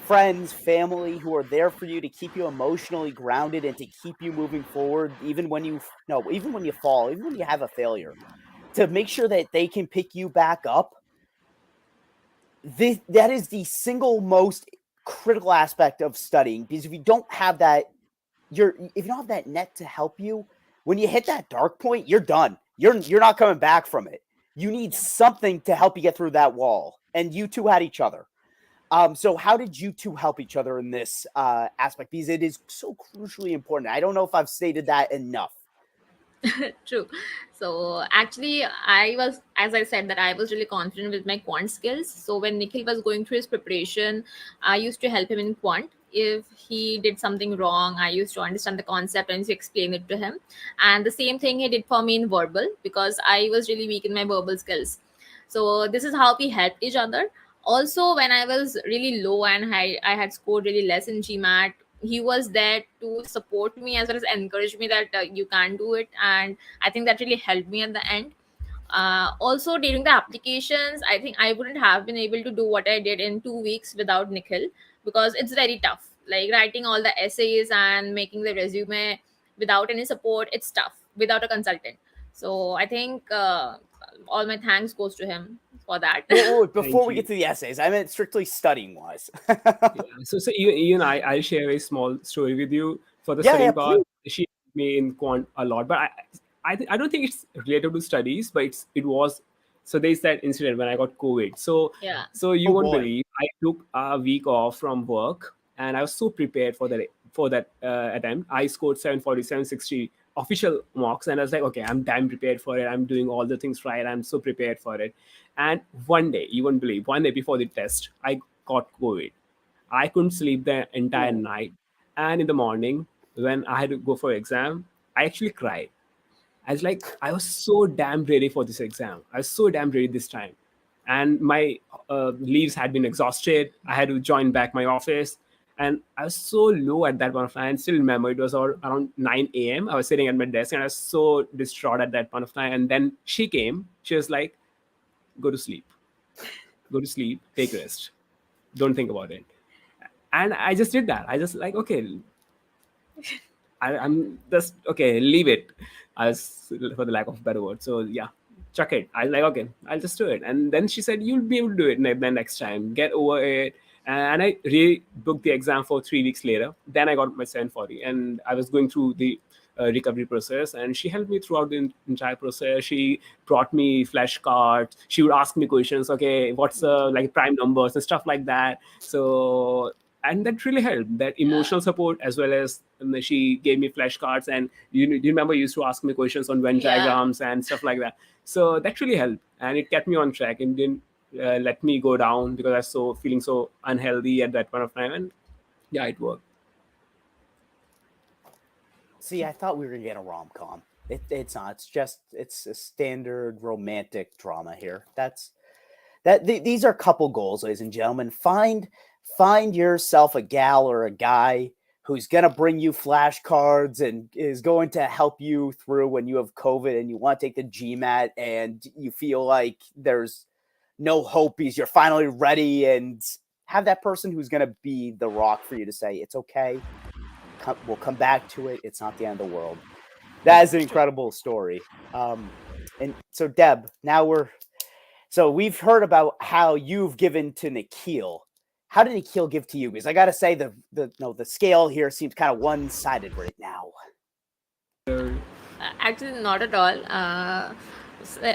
friends, family who are there for you to keep you emotionally grounded and to keep you moving forward, even when you fall, even when you have a failure, to make sure that they can pick you back up. That is the single most critical aspect of studying, because if you don't have that, if you don't have that net to help you, when you hit that dark point, you're done. You're not coming back from it. You need something to help you get through that wall, and you two had each other. So how did you two help each other in this aspect? Because it is so crucially important. I don't know if I've stated that enough. True. So actually, I was, as I said, that I was really confident with my quant skills. So when Nikhil was going through his preparation, I used to help him in quant. If he did something wrong, I used to understand the concept and to explain it to him. And the same thing he did for me in verbal, because I was really weak in my verbal skills. So this is how we helped each other. Also, when I was really low and I had scored really less in GMAT, he was there to support me as well as encourage me that you can do it, and I think that really helped me at the end. Also during the applications, I think I wouldn't have been able to do what I did in 2 weeks without Nikhil, because it's very tough, like writing all the essays and making the resume without any support. It's tough without a consultant. So I think all my thanks goes to him. for that. Before we you. get to the essays, I meant strictly studying wise. Yeah. So even I'll share a very small story with you for the Yeah, studying part. please. She helped me in quant a lot, but I don't think it's related to studies, but it was. So there's that incident when I got COVID. Yeah. So you Oh won't boy. believe I took a week off from work, and I was so prepared for that attempt. I scored 740, 760 official marks, and I was like, okay, I'm damn prepared for it. I'm doing all the things right. I'm so prepared for it. And one day, you won't believe, one day before the test, I got COVID. I couldn't sleep the entire Ooh. night. And in the morning, when I had to go for exam, I actually cried. I was so damn ready for this exam. I was so damn ready this time. And my leaves had been exhausted. I had to join back my office. And I was so low at that point of time. I still remember it was around 9 a.m. I was sitting at my desk and I was so distraught at that point of time. And then she came. She was like, go to sleep. Go to sleep. Take rest. Don't think about it. And I just did that. I just like, okay, I'm just okay, leave it as for the lack of a better word. So yeah, chuck it. I was like, okay, I'll just do it. And then she said, you'll be able to do it the next time. Get over it. And I rebooked the exam for 3 weeks later. Then I got my 740, and I was going through the recovery process, and she helped me throughout the entire process. She brought me flashcards. She would ask me questions. Okay, what's like prime numbers and stuff like that. So and that really helped, that Yeah. emotional support, as well as she gave me flashcards, and you remember you used to ask me questions on Venn Yeah. diagrams and stuff like that. So that really helped, and it kept me on track and didn't let me go down because I was so feeling so unhealthy at that point of time. And yeah, it worked. See, I thought we were gonna get a rom com. It's not. It's a standard romantic drama here. These are couple goals, ladies and gentlemen. Find yourself a gal or a guy who's gonna bring you flashcards and is going to help you through when you have COVID and you want to take the GMAT and you feel like there's no hope because you're finally ready, and have that person who's gonna be the rock for you to say it's okay. We'll come back to it. It's not the end of the world. That is an incredible story. And so Deb, so we've heard about how you've given to Nikhil. How did Nikhil give to you? Because I gotta say the scale here seems kind of one-sided right now. Actually, not at all.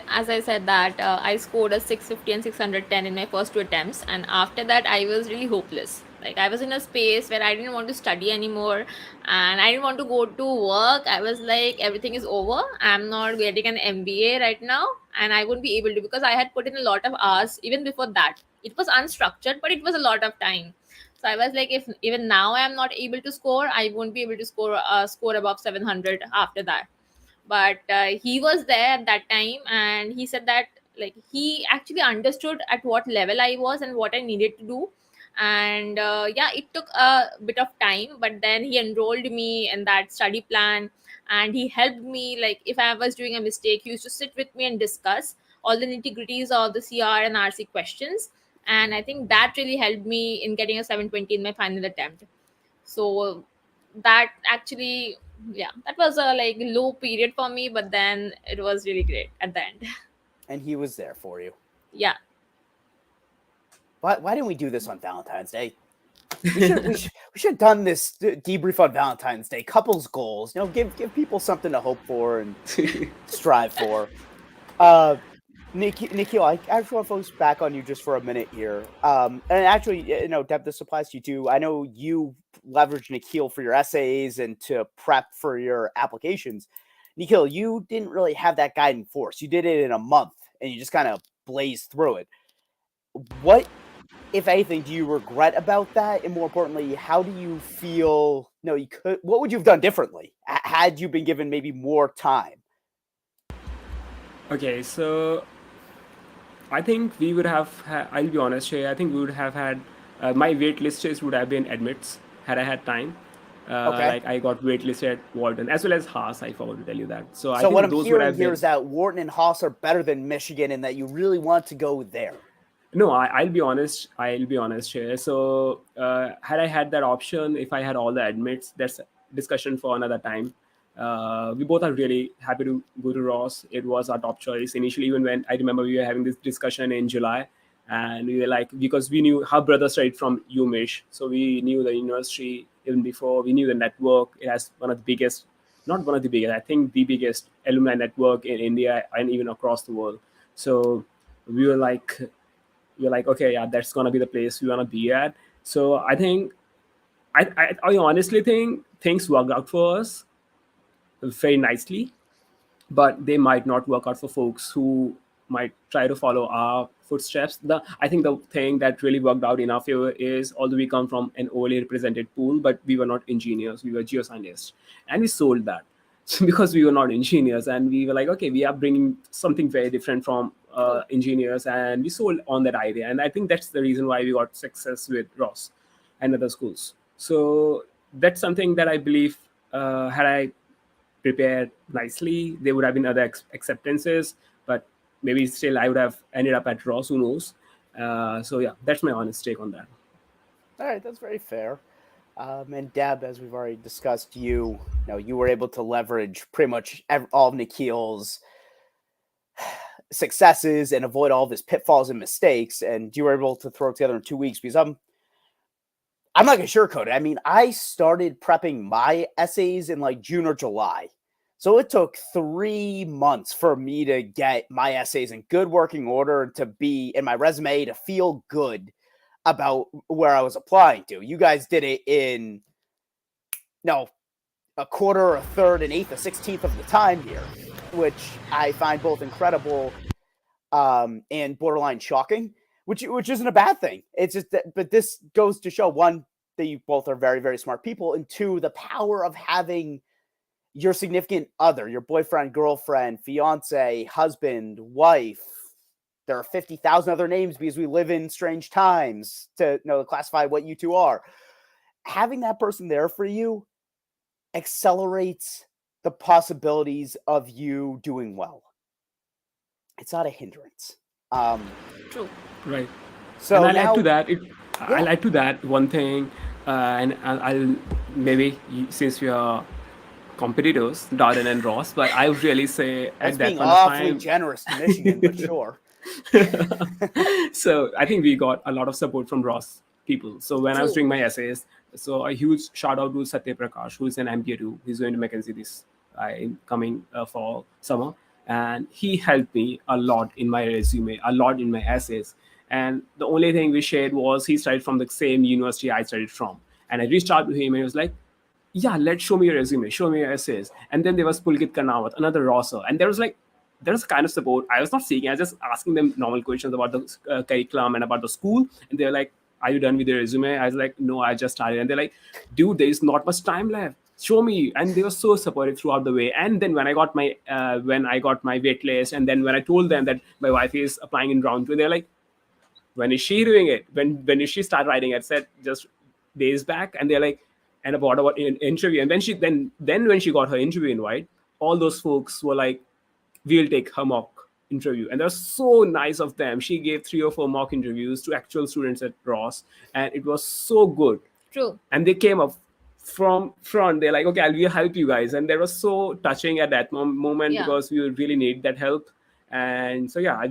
As I said that I scored a 650 and 610 in my first two attempts, and after that I was really hopeless. Like, I was in a space where I didn't want to study anymore, and I didn't want to go to work. I was like, everything is over. I'm not getting an MBA right now, and I wouldn't be able to, because I had put in a lot of hours even before that. It was unstructured, but it was a lot of time. So I was like, if even now I am not able to score, I won't be able to score above 700 after that. But he was there at that time, and he said that, like, he actually understood at what level I was and what I needed to do. And yeah, it took a bit of time, but then he enrolled me in that study plan, and he helped me. Like, if I was doing a mistake, he used to sit with me and discuss all the nitty-gritties of the CR and RC questions. And I think that really helped me in getting a 720 in my final attempt. So that actually, yeah, that was a like low period for me, but then it was really great at the end. And he was there for you. Yeah. Why didn't we do this on Valentine's Day? We should have done this debrief on Valentine's Day. Couples goals, give people something to hope for and strive for. Nikhil, I actually want to focus back on you just for a minute here. And actually, Deb, this applies to you too. I know you leverage Nikhil for your essays and to prep for your applications. Nikhil, you didn't really have that guiding force. You did it in a month, and you just kind of blazed through it. What, if anything, do you regret about that? And more importantly, how do you feel? What would you have done differently had you been given maybe more time? Okay, so I think we would have. I'll be honest here. I think we would have had my wait list would have been admits had I had time. Okay. Like, I got waitlisted at Walton as well as Haas. I forgot to tell you that. So I So think what I'm those would hearing have here been. is that Wharton and Haas are better than Michigan, and that you really want to go there. No, I'll be honest. I'll be honest here. So had I had that option, if I had all the admits, that's discussion for another time. We both are really happy to go to Ross. It was our top choice initially. Even when I remember we were having this discussion in July, and we were like, because we knew her brother studied from UMich, so we knew the university even before. We knew the network. It has one of the biggest, not one of the biggest, I think the biggest alumni network in India and even across the world. So we were like, okay, yeah, that's gonna be the place we wanna be at. So I think I honestly think things worked out for us very nicely, but they might not work out for folks who might try to follow our footsteps. I think the thing that really worked out in our favor is, although we come from an overly represented pool, but we were not engineers, we were geoscientists, and we sold that. So because we were not engineers, and we were like, okay, we are bringing something very different from engineers, and we sold on that idea. And I think that's the reason why we got success with Ross and other schools. So that's something that I believe, had I prepared nicely, there would have been other acceptances, but maybe still I would have ended up at Ross. Who knows? So yeah, that's my honest take on that. All right, that's very fair. And Deb, as we've already discussed, you were able to leverage pretty much all of Nikhil's successes and avoid all of his pitfalls and mistakes, and you were able to throw it together in 2 weeks. Because I'm not gonna sugarcoat it. I mean, I started prepping my essays in like June or July. So it took 3 months for me to get my essays in good working order, to be in my resume, to feel good about where I was applying to. You guys did it in a quarter, a third, an eighth, a 16th of the time here, which I find both incredible and borderline shocking, which isn't a bad thing. It's just that, but this goes to show, one, that you both are very, very smart people, and two, the power of having your significant other, your boyfriend, girlfriend, fiance, husband, wife. There are 50,000 other names because we live in strange times to classify what you two are. Having that person there for you accelerates the possibilities of you doing well. It's not a hindrance. True. Right. So and now, I'll add to that one thing, and I'll maybe, since we are competitors, Darden and Ross, but I would really say that's at that being point of awfully time. generous to Michigan, but sure. So I think we got a lot of support from Ross people. So when I was True. doing my essays, so a huge shout out to Satya Prakash, who is an MBA too. He's going to McKinsey this coming fall summer, and he helped me a lot in my resume, a lot in my essays. And the only thing we shared was he studied from the same university I studied from, and I reached out to him and he was like, yeah, let's show me your resume, show me your essays. And then there was Pulkit Kanawat, another Rosser, and there's kind of support I was not seeking. I was just asking them normal questions about the curriculum and about the school, and they're like, "Are you done with your resume?" I was like, "No, I just started." And they're like, "Dude, there is not much time left. Show me." And they were so supportive throughout the way. And then when I got my wait list, and then when I told them that my wife is applying in round 2, they're like, when is she doing it? When is she start writing? I said just days back, and they're like, and about an interview. And then when she got her interview invite, all those folks were like, we'll take her mock interview. And that was so nice of them. She gave 3 or 4 mock interviews to actual students at Ross, and it was so good. True. And they came up from front. They're like, okay, we'll help you guys. And that was so touching at that moment, Yeah. because we really need that help. And so yeah,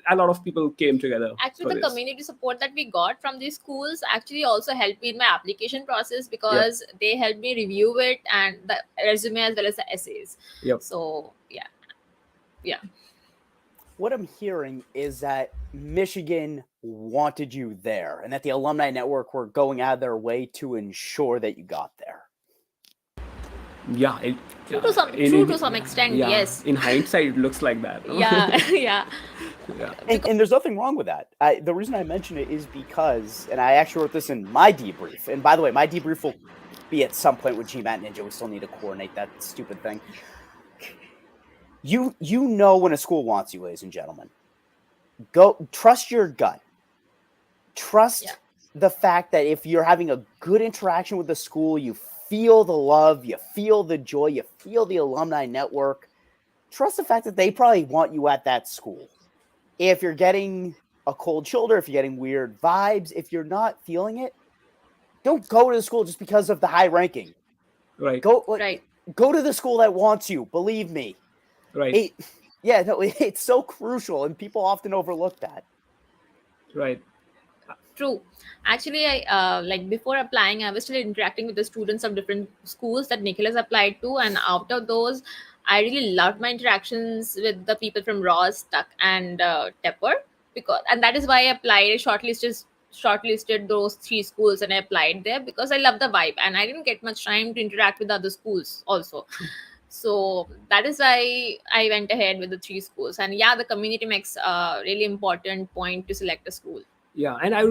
a lot of people came together. Actually, for the this. community support that we got from these schools actually also helped me in my application process, because they helped me review it and the resume as well as the essays. Yep. So yeah. What I'm hearing is that Michigan wanted you there, and that the alumni network were going out of their way to ensure that you got there. Yeah, True to some extent, yeah, yes. in hindsight, it looks like that. No? Yeah. Yeah. Yeah. And there's nothing wrong with that. The reason I mention it is because, and I actually wrote this in my debrief, and by the way, my debrief will be at some point with GMAT Ninja. We still need to coordinate that stupid thing. You know when a school wants you, ladies and gentlemen. Go trust your gut. Trust the fact that if you're having a good interaction with the school, you feel the love, you feel the joy, you feel the alumni network. Trust the fact that they probably want you at that school. If you're getting a cold shoulder, if you're getting weird vibes, if you're not feeling it, don't go to the school just because of the high ranking. Right. Go. Right. go to the school that wants you. Believe me. Right. It's so crucial, and people often overlook that. Right. True. Actually, I like before applying, I was still interacting with the students of different schools that Nikhil has applied to, and out of those, I really loved my interactions with the people from Ross, Tuck, and Tepper, and that is why I applied. I shortlisted those three schools, and I applied there because I love the vibe, and I didn't get much time to interact with other schools also. So that is why I went ahead with the three schools, and yeah, the community makes a really important point to select a school. Yeah, and I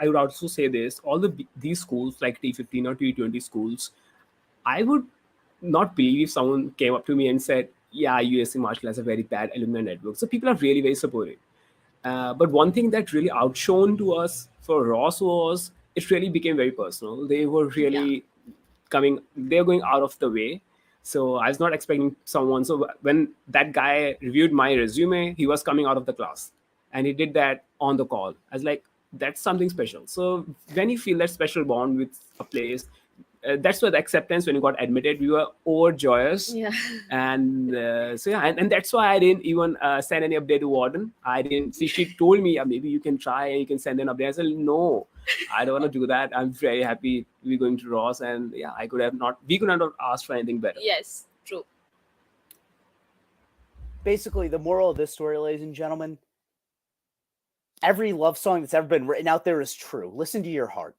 would also say this: all these schools like T15 or T20 schools, I would not believe if someone came up to me and said, "Yeah, USC Marshall has a very bad alumni network." So people are really very supportive. But one thing that really outshone to us for Ross was it really became very personal. They were Yeah. really they're going out of the way. So I was not expecting someone. So when that guy reviewed my resume, he was coming out of the class and he did that on the call. I was like, that's something special. So when you feel that special bond with a place, that's where the acceptance when you got admitted, we were overjoyous. Yeah. And so yeah, and that's why I didn't even send any update to warden. I didn't see. She told me, yeah, maybe you can try and you can send an update. I said, no, I don't want to do that. I'm very happy we're going to Ross, and yeah, we could not have asked for anything better. Yes, true. Basically, the moral of this story, ladies and gentlemen, every love song that's ever been written out there is true. Listen to your heart.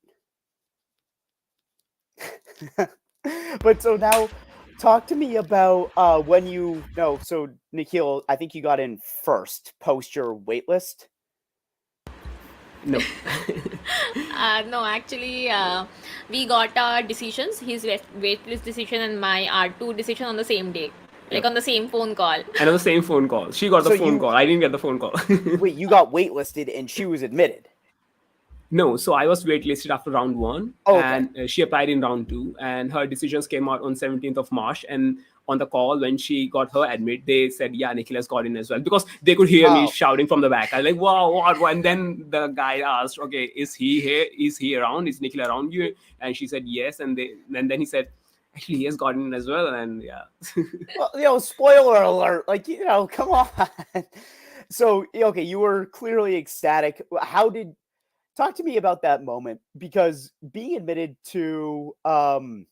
But so now, talk to me about when so Nikhil, I think you got in first post your waitlist. No. No, actually, we got our decisions, his waitlist decision and my R2 decision on the same day, like Yeah. on the same phone call. And on the same phone call. She got the So phone call. I didn't get the phone call. Wait, you got waitlisted and she was admitted. No, so I was waitlisted after round one, Oh, okay. and she applied in round two, and her decisions came out on 17th of March. And on the call, when she got her admit, they said, "Yeah, Nikhil has got in as well," because they could hear me Oh. shouting from the back. I was like, "Wow, what?" And then the guy asked, "Okay, is he here? Is he around? Is Nikhil around you?" And she said, "Yes." And then he said, "Actually, he has gotten in as well." And yeah. Well, spoiler alert. Like, come on. So, okay, you were clearly ecstatic. Talk to me about that moment, because being admitted to an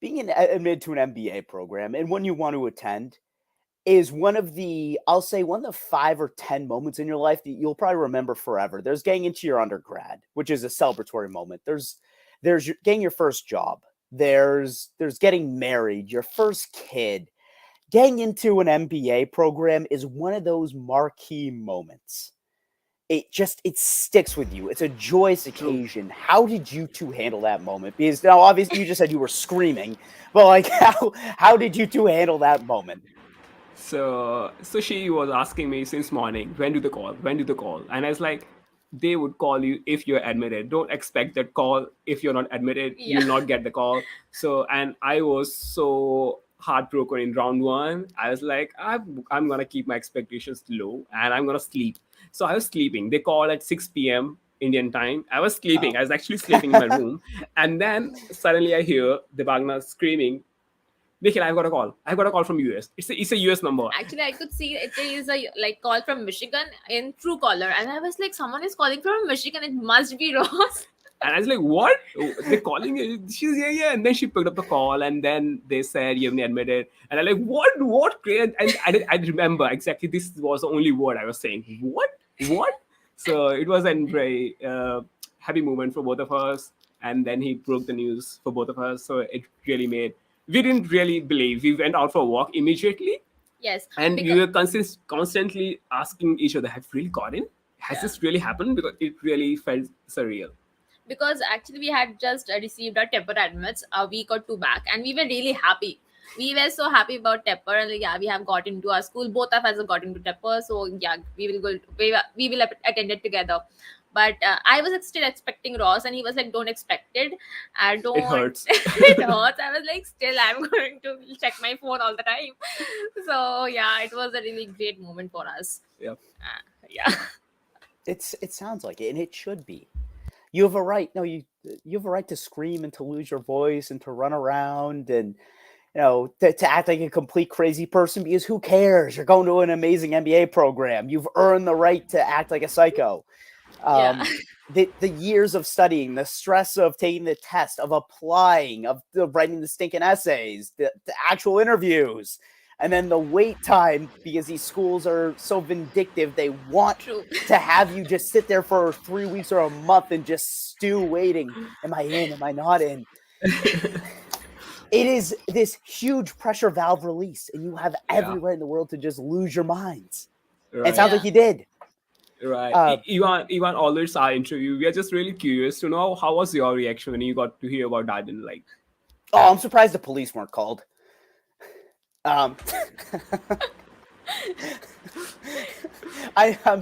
MBA program and one you want to attend is one of the 5 or 10 moments in your life that you'll probably remember forever. There's getting into your undergrad, which is a celebratory moment. There's getting your first job. There's getting married, your first kid. Getting into an MBA program is one of those marquee moments. It sticks with you. It's a joyous occasion. How did you two handle that moment? Because now, obviously, you just said you were screaming, but like, how did you two handle that moment? So she was asking me since morning, when do they call? When do they call? And I was like, they would call you if you're admitted. Don't expect that call if you're not admitted. Yeah. You'll not get the call. So, and I was so heartbroken in round one. I was like, I'm gonna keep my expectations low and I'm gonna sleep. So I was sleeping. They called at 6 p.m. Indian time. I was sleeping. I was actually sleeping in my room. And then suddenly I hear Debangana screaming, Nikhil, I've got a call. I've got a call from US. It's a US number. Actually, I could see it is a call from Michigan in Truecaller, and I was like, someone is calling from Michigan. It must be Ross. And I was like, what? They're calling you? She's yeah. And then she picked up the call, and then they said, you haven't admitted. And I'm like, what? What? And I remember exactly this was the only word I was saying. What? So it was a very happy moment for both of us. And then he broke the news for both of us. So it really made, we didn't really believe. We went out for a walk immediately. Yes. And we were constantly asking each other, have we really got in? Has this really happened? Because it really felt surreal. Because actually we had just received our Tepper admits a week or two back, and we were really happy. We were so happy about Tepper, and we have got into our school. Both of us have got into Tepper, so yeah, we will attend it together. But I was still expecting Ross, and he was like, "Don't expect it. Don't." It hurts. It hurts. I was like, "Still, I'm going to check my phone all the time." So yeah, it was a really great moment for us. Yeah. Yeah. It sounds like it, and it should be. You have a right. No, you have a right to scream and to lose your voice and to run around, and to act like a complete crazy person, because who cares? You're going to an amazing MBA program. You've earned the right to act like a psycho. Yeah. The years of studying, the stress of taking the test, of applying, of writing the stinking essays, the actual interviews, and then the wait time, because these schools are so vindictive. They want True. to have you just sit there for 3 weeks or a month and just stew waiting. Am I in? Am I not in? It is this huge pressure valve release, and you have every right in the world to just lose your minds. It sounds like you did. Right. Ivan, always our interview. We are just really curious to know how was your reaction when you got to hear about that and like. Oh, I'm surprised the police weren't called. I'm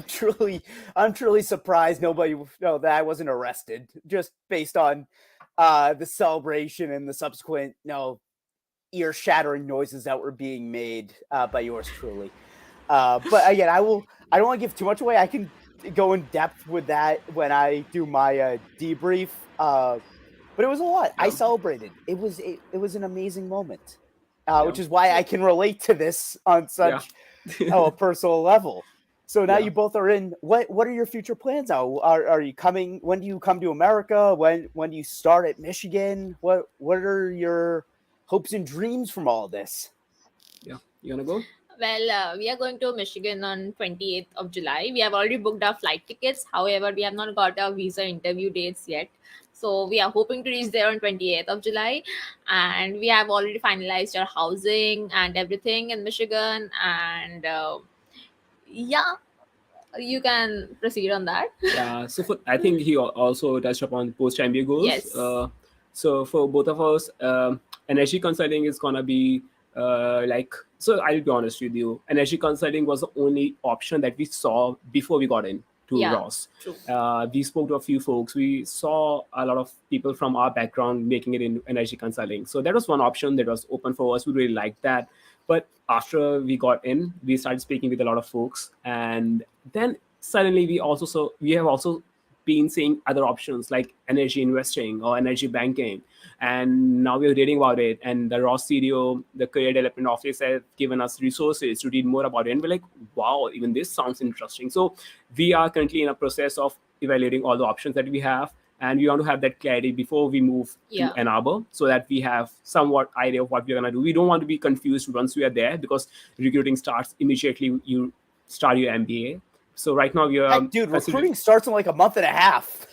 truly surprised nobody that I wasn't arrested, just based on the celebration and the subsequent ear-shattering noises that were being made by yours truly. But again, I don't want to give too much away. I can go in depth with that when I do my debrief. But it was a lot. I celebrated. It was an amazing moment, which is why I can relate to this on such a personal level. So now you both are in. What are your future plans now? Are you coming? When do you come to America? When do you start at Michigan? What are your hopes and dreams from all this? Yeah, you wanna go? Well, we are going to Michigan on 28th of July. We have already booked our flight tickets. However, we have not got our visa interview dates yet. So we are hoping to reach there on 28th of July. And we have already finalized our housing and everything in Michigan. And you can proceed on that. Yeah, so I think he also touched upon post MBA goals. Yes. So for both of us, energy consulting is gonna be so I'll be honest with you. Energy consulting was the only option that we saw before we got in to Ross. True. We spoke to a few folks. We saw a lot of people from our background making it in energy consulting. So that was one option that was open for us. We really liked that. But after we got in, we started speaking with a lot of folks, and then suddenly we have also been seeing other options like energy investing or energy banking, and now we're reading about it. And the Ross CDO, the Career Development Office, have given us resources to read more about it, and we're like, wow, even this sounds interesting. So we are currently in a process of evaluating all the options that we have, and we want to have that clarity before we move to Ann Arbor, so that we have somewhat idea of what we're going to do. We don't want to be confused once we are there, because recruiting starts immediately you start your MBA. So right now we are recruiting starts in like a month and a half.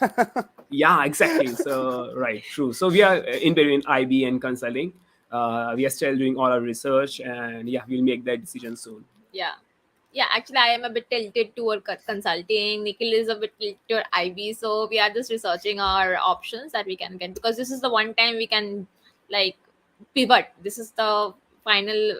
Yeah, exactly. So right, true. So we are in between IB and consulting. We are still doing all our research, and we'll make that decision soon. Yeah, actually, I am a bit tilted toward consulting. Nikhil is a bit tilted toward IB. So we are just researching our options that we can get, because this is the one time we can pivot. This is the final,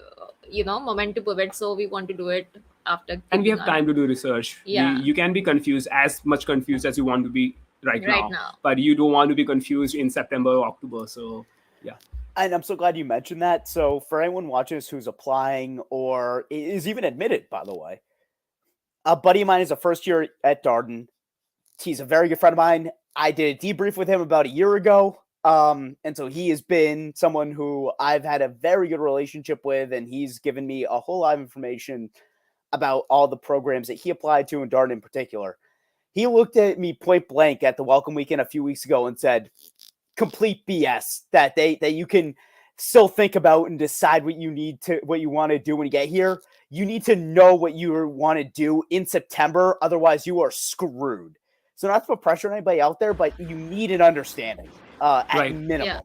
moment to pivot. So we want to do it after. And we have time to do research. You can be confused, as much confused as you want to be right now. But you don't want to be confused in September or October. So And I'm so glad you mentioned that. So for anyone watching this who's applying or is even admitted, by the way, a buddy of mine is a first year at Darden. He's a very good friend of mine. I did a debrief with him about a year ago. And so he has been someone who I've had a very good relationship with, and he's given me a whole lot of information about all the programs that he applied to in Darden in particular. He looked at me point blank at the welcome weekend a few weeks ago and said, complete BS, that you can still think about and decide what you want to do when you get here. You need to know what you want to do in September, otherwise you are screwed. So not to put pressure on anybody out there, but you need an understanding at minimum.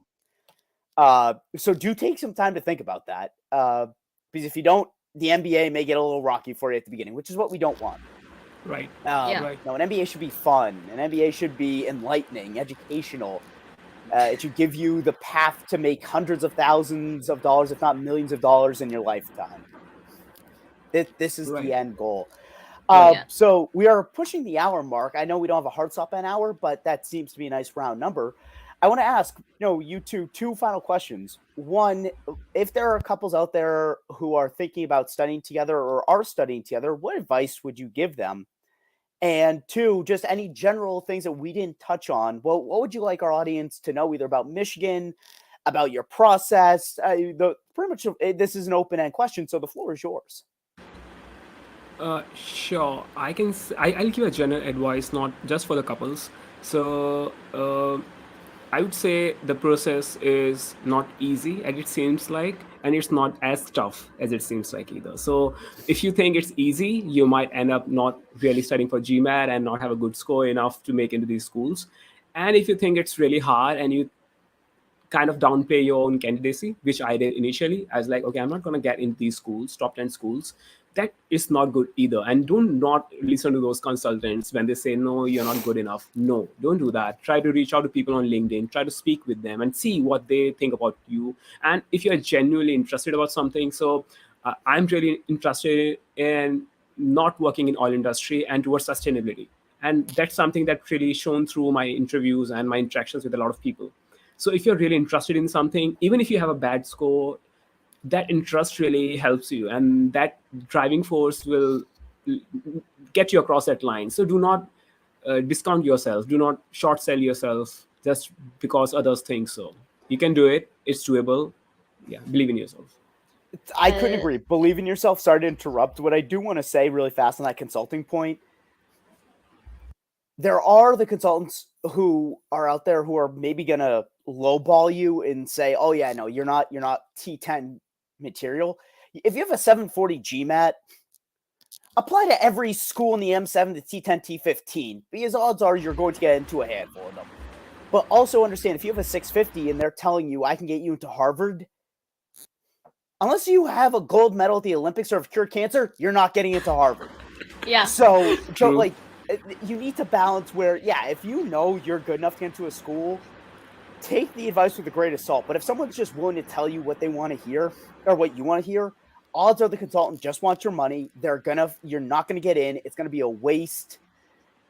So do take some time to think about that, because if you don't, the MBA may get a little rocky for you at the beginning, which is what we don't want. Right. No, an MBA should be fun. An MBA should be enlightening, educational. It should give you the path to make hundreds of thousands of dollars, if not millions of dollars in your lifetime. This is the end goal. So we are pushing the hour mark. I know we don't have a hard stop an hour, but that seems to be a nice round number. I want to ask, you two final questions. One, if there are couples out there who are thinking about studying together or are studying together, what advice would you give them? And two, just any general things that we didn't touch on. What would you like our audience to know, either about Michigan, about your process. Pretty much this is an open-end question, so the floor is yours. Sure. I'll give a general advice, not just for the couples. So I would say the process is not easy as it seems like, and it's not as tough as it seems like either. So if you think it's easy, you might end up not really studying for GMAT and not have a good score enough to make into these schools. And if you think it's really hard and you kind of downplay your own candidacy, which I did initially. I was like, okay, I'm not going to get in these schools, top 10 schools. That is not good either. And do not listen to those consultants when they say, no, you're not good enough. No, don't do that. Try to reach out to people on LinkedIn, try to speak with them and see what they think about you. And if you're genuinely interested about something, so I'm really interested in not working in oil industry and towards sustainability. And that's something that really shown through my interviews and my interactions with a lot of people. So if you're really interested in something, even if you have a bad score, that interest really helps you, and that driving force will get you across that line. So do not discount yourself. Do not short sell yourself just because others think so. You can do it. It's doable. Yeah, believe in yourself. I couldn't agree. Believe in yourself. Sorry to interrupt. What I do want to say really fast on that consulting point, there are the consultants who are out there who are maybe going to lowball you and say, oh yeah, no, you're not T10 material. If you have a 740 GMAT, apply to every school in the M7 to T10, T15, because odds are you're going to get into a handful of them. But also understand, if you have a 650 and they're telling you I can get you into Harvard, unless you have a gold medal at the Olympics or have cured cancer, you're not getting into Harvard. Yeah. So like, you need to balance where, yeah, if you know you're good enough to get into a school, take the advice with a grain of salt. But if someone's just willing to tell you what they want to hear or what you want to hear, odds are the consultant just wants your money. You're not going to get in. It's going to be a waste,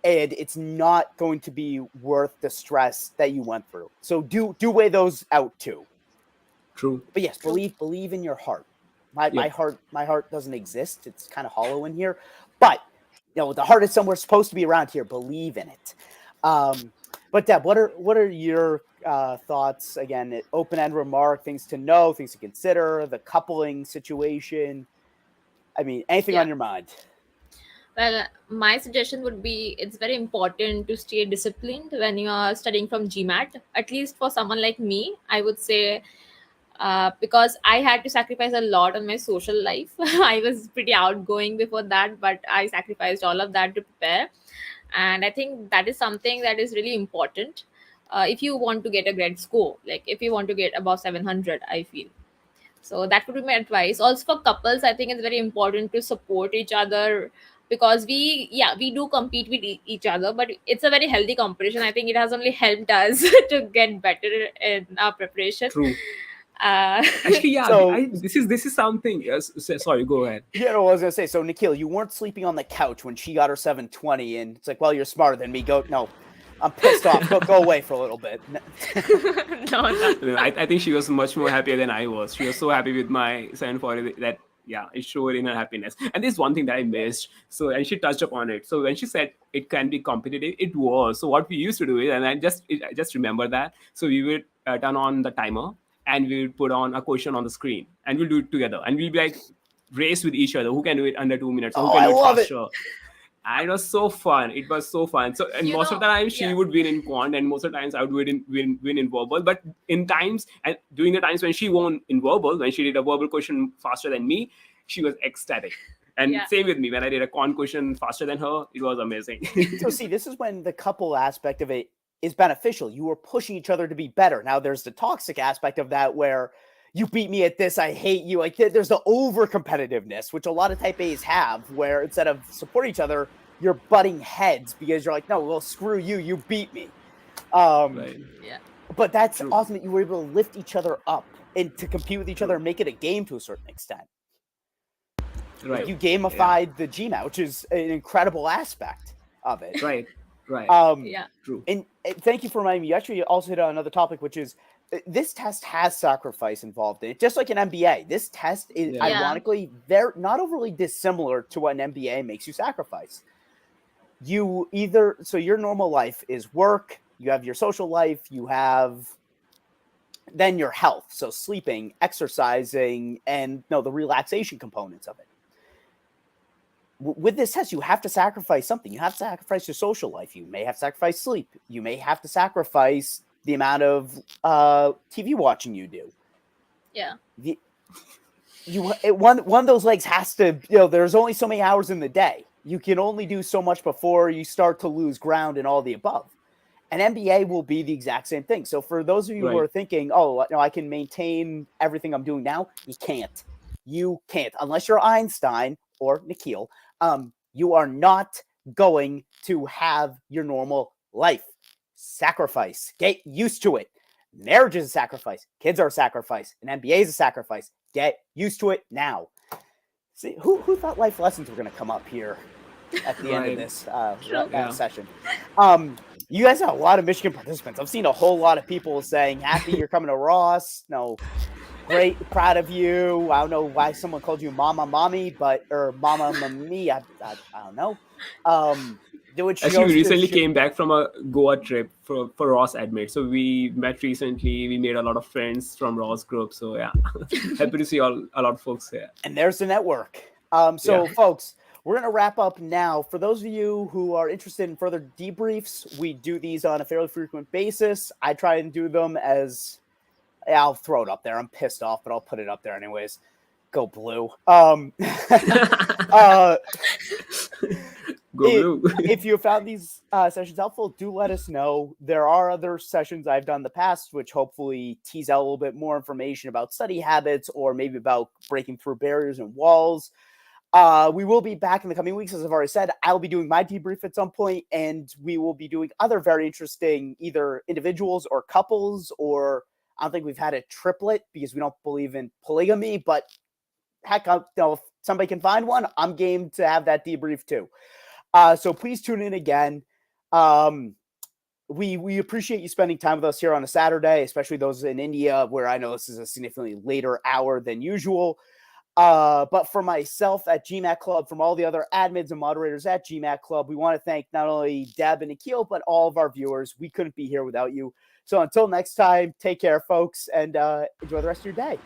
and it's not going to be worth the stress that you went through. So do weigh those out too. True. But yes, believe in your heart. My heart doesn't exist. It's kind of hollow in here, but the heart is somewhere supposed to be around here. Believe in it. But Deb, what are your thoughts? Again, open-end remark, things to know, things to consider, the coupling situation. I mean, anything on your mind? Well, my suggestion would be it's very important to stay disciplined when you are studying from GMAT. At least for someone like me, I would say, because I had to sacrifice a lot on my social life. I was pretty outgoing before that, but I sacrificed all of that to prepare. And I think that is something that is really important if you want to get a great score, like if you want to get above 700, I feel. So that would be my advice. Also for couples, I think it's very important to support each other, because we do compete with each other, but it's a very healthy competition. I think it has only helped us to get better in our preparation. True. Actually, yeah. So- this is something. Yes. Sorry. Go ahead. Yeah, no, I was gonna say. So Nikhil, you weren't sleeping on the couch when she got her 720, and it's like, well, you're smarter than me. No, I'm pissed off. Go away for a little bit. No. I think she was much more happier than I was. She was so happy with my 740 that it showed in her happiness. And there's one thing that I missed. So, and she touched upon it. So when she said it can be competitive, it was. So what we used to do is, and I just remember that. So we would turn on the timer and we would put on a question on the screen and we'll do it together. And we'll be like race with each other. Who can do it under 2 minutes? Who can do it faster? And it was so fun. It was so fun. So, and most of the time she would win in quant, and most of the times I would win in verbal. But in times, and during the times when she won in verbal, when she did a verbal question faster than me, she was ecstatic. And same with me. When I did a quant question faster than her, it was amazing. So see, this is when the couple aspect of it is beneficial. You are pushing each other to be better. Now there's the toxic aspect of that where you beat me at this, I hate you. Like there's the over competitiveness, which a lot of type A's have, where instead of supporting each other, you're butting heads because you're like, no, well, screw you, you beat me. Right. Yeah. But that's awesome that you were able to lift each other up and to compete with each other and make it a game to a certain extent. Right. You gamified the GMAT, which is an incredible aspect of it. Right. True. And thank you for reminding me. You actually also hit on another topic, which is this test has sacrifice involved in it, just like an MBA. This test is ironically not overly dissimilar to what an MBA makes you sacrifice. So your normal life is work, you have your social life, you have then your health. So sleeping, exercising, and the relaxation components of it. With this test, you have to sacrifice something. You have to sacrifice your social life. You may have to sacrifice sleep. You may have to sacrifice the amount of TV watching you do. Yeah. One of those legs has to, there's only so many hours in the day. You can only do so much before you start to lose ground and all the above. An MBA will be the exact same thing. So for those of you who are thinking, oh, no, I can maintain everything I'm doing now, you can't. You can't. Unless you're Einstein or Nikhil, you are not going to have your normal life. Sacrifice. Get used to it. Marriage is a sacrifice. Kids are a sacrifice. An MBA is a sacrifice. Get used to it now. See, who thought life lessons were going to come up here at the end of this session? You guys have a lot of Michigan participants. I've seen a whole lot of people saying, happy you're coming to Ross. No, great, proud of you. I don't know why someone called you Mama Mommy, or Mama Mami. I don't know. Actually, we recently came back from a Goa trip for Ross Admit. So we met recently. We made a lot of friends from Ross group. So yeah, happy to see a lot of folks here. And there's the network. Folks, we're going to wrap up now. For those of you who are interested in further debriefs, we do these on a fairly frequent basis. I try and do them I'll throw it up there. I'm pissed off, but I'll put it up there anyways. Go Blue. Go Blue. If you found these sessions helpful, do let us know. There are other sessions I've done in the past, which hopefully tease out a little bit more information about study habits or maybe about breaking through barriers and walls. We will be back in the coming weeks, as I've already said. I'll be doing my debrief at some point, and we will be doing other very interesting either individuals or couples, or I don't think we've had a triplet because we don't believe in polygamy, but heck, if somebody can find one, I'm game to have that debrief too. So please tune in again. We appreciate you spending time with us here on a Saturday, especially those in India, where I know this is a significantly later hour than usual. But for myself at GMAT Club, from all the other admins and moderators at GMAT Club, we want to thank not only Deb and Nikhil, but all of our viewers. We couldn't be here without you. So until next time, take care, folks, and enjoy the rest of your day.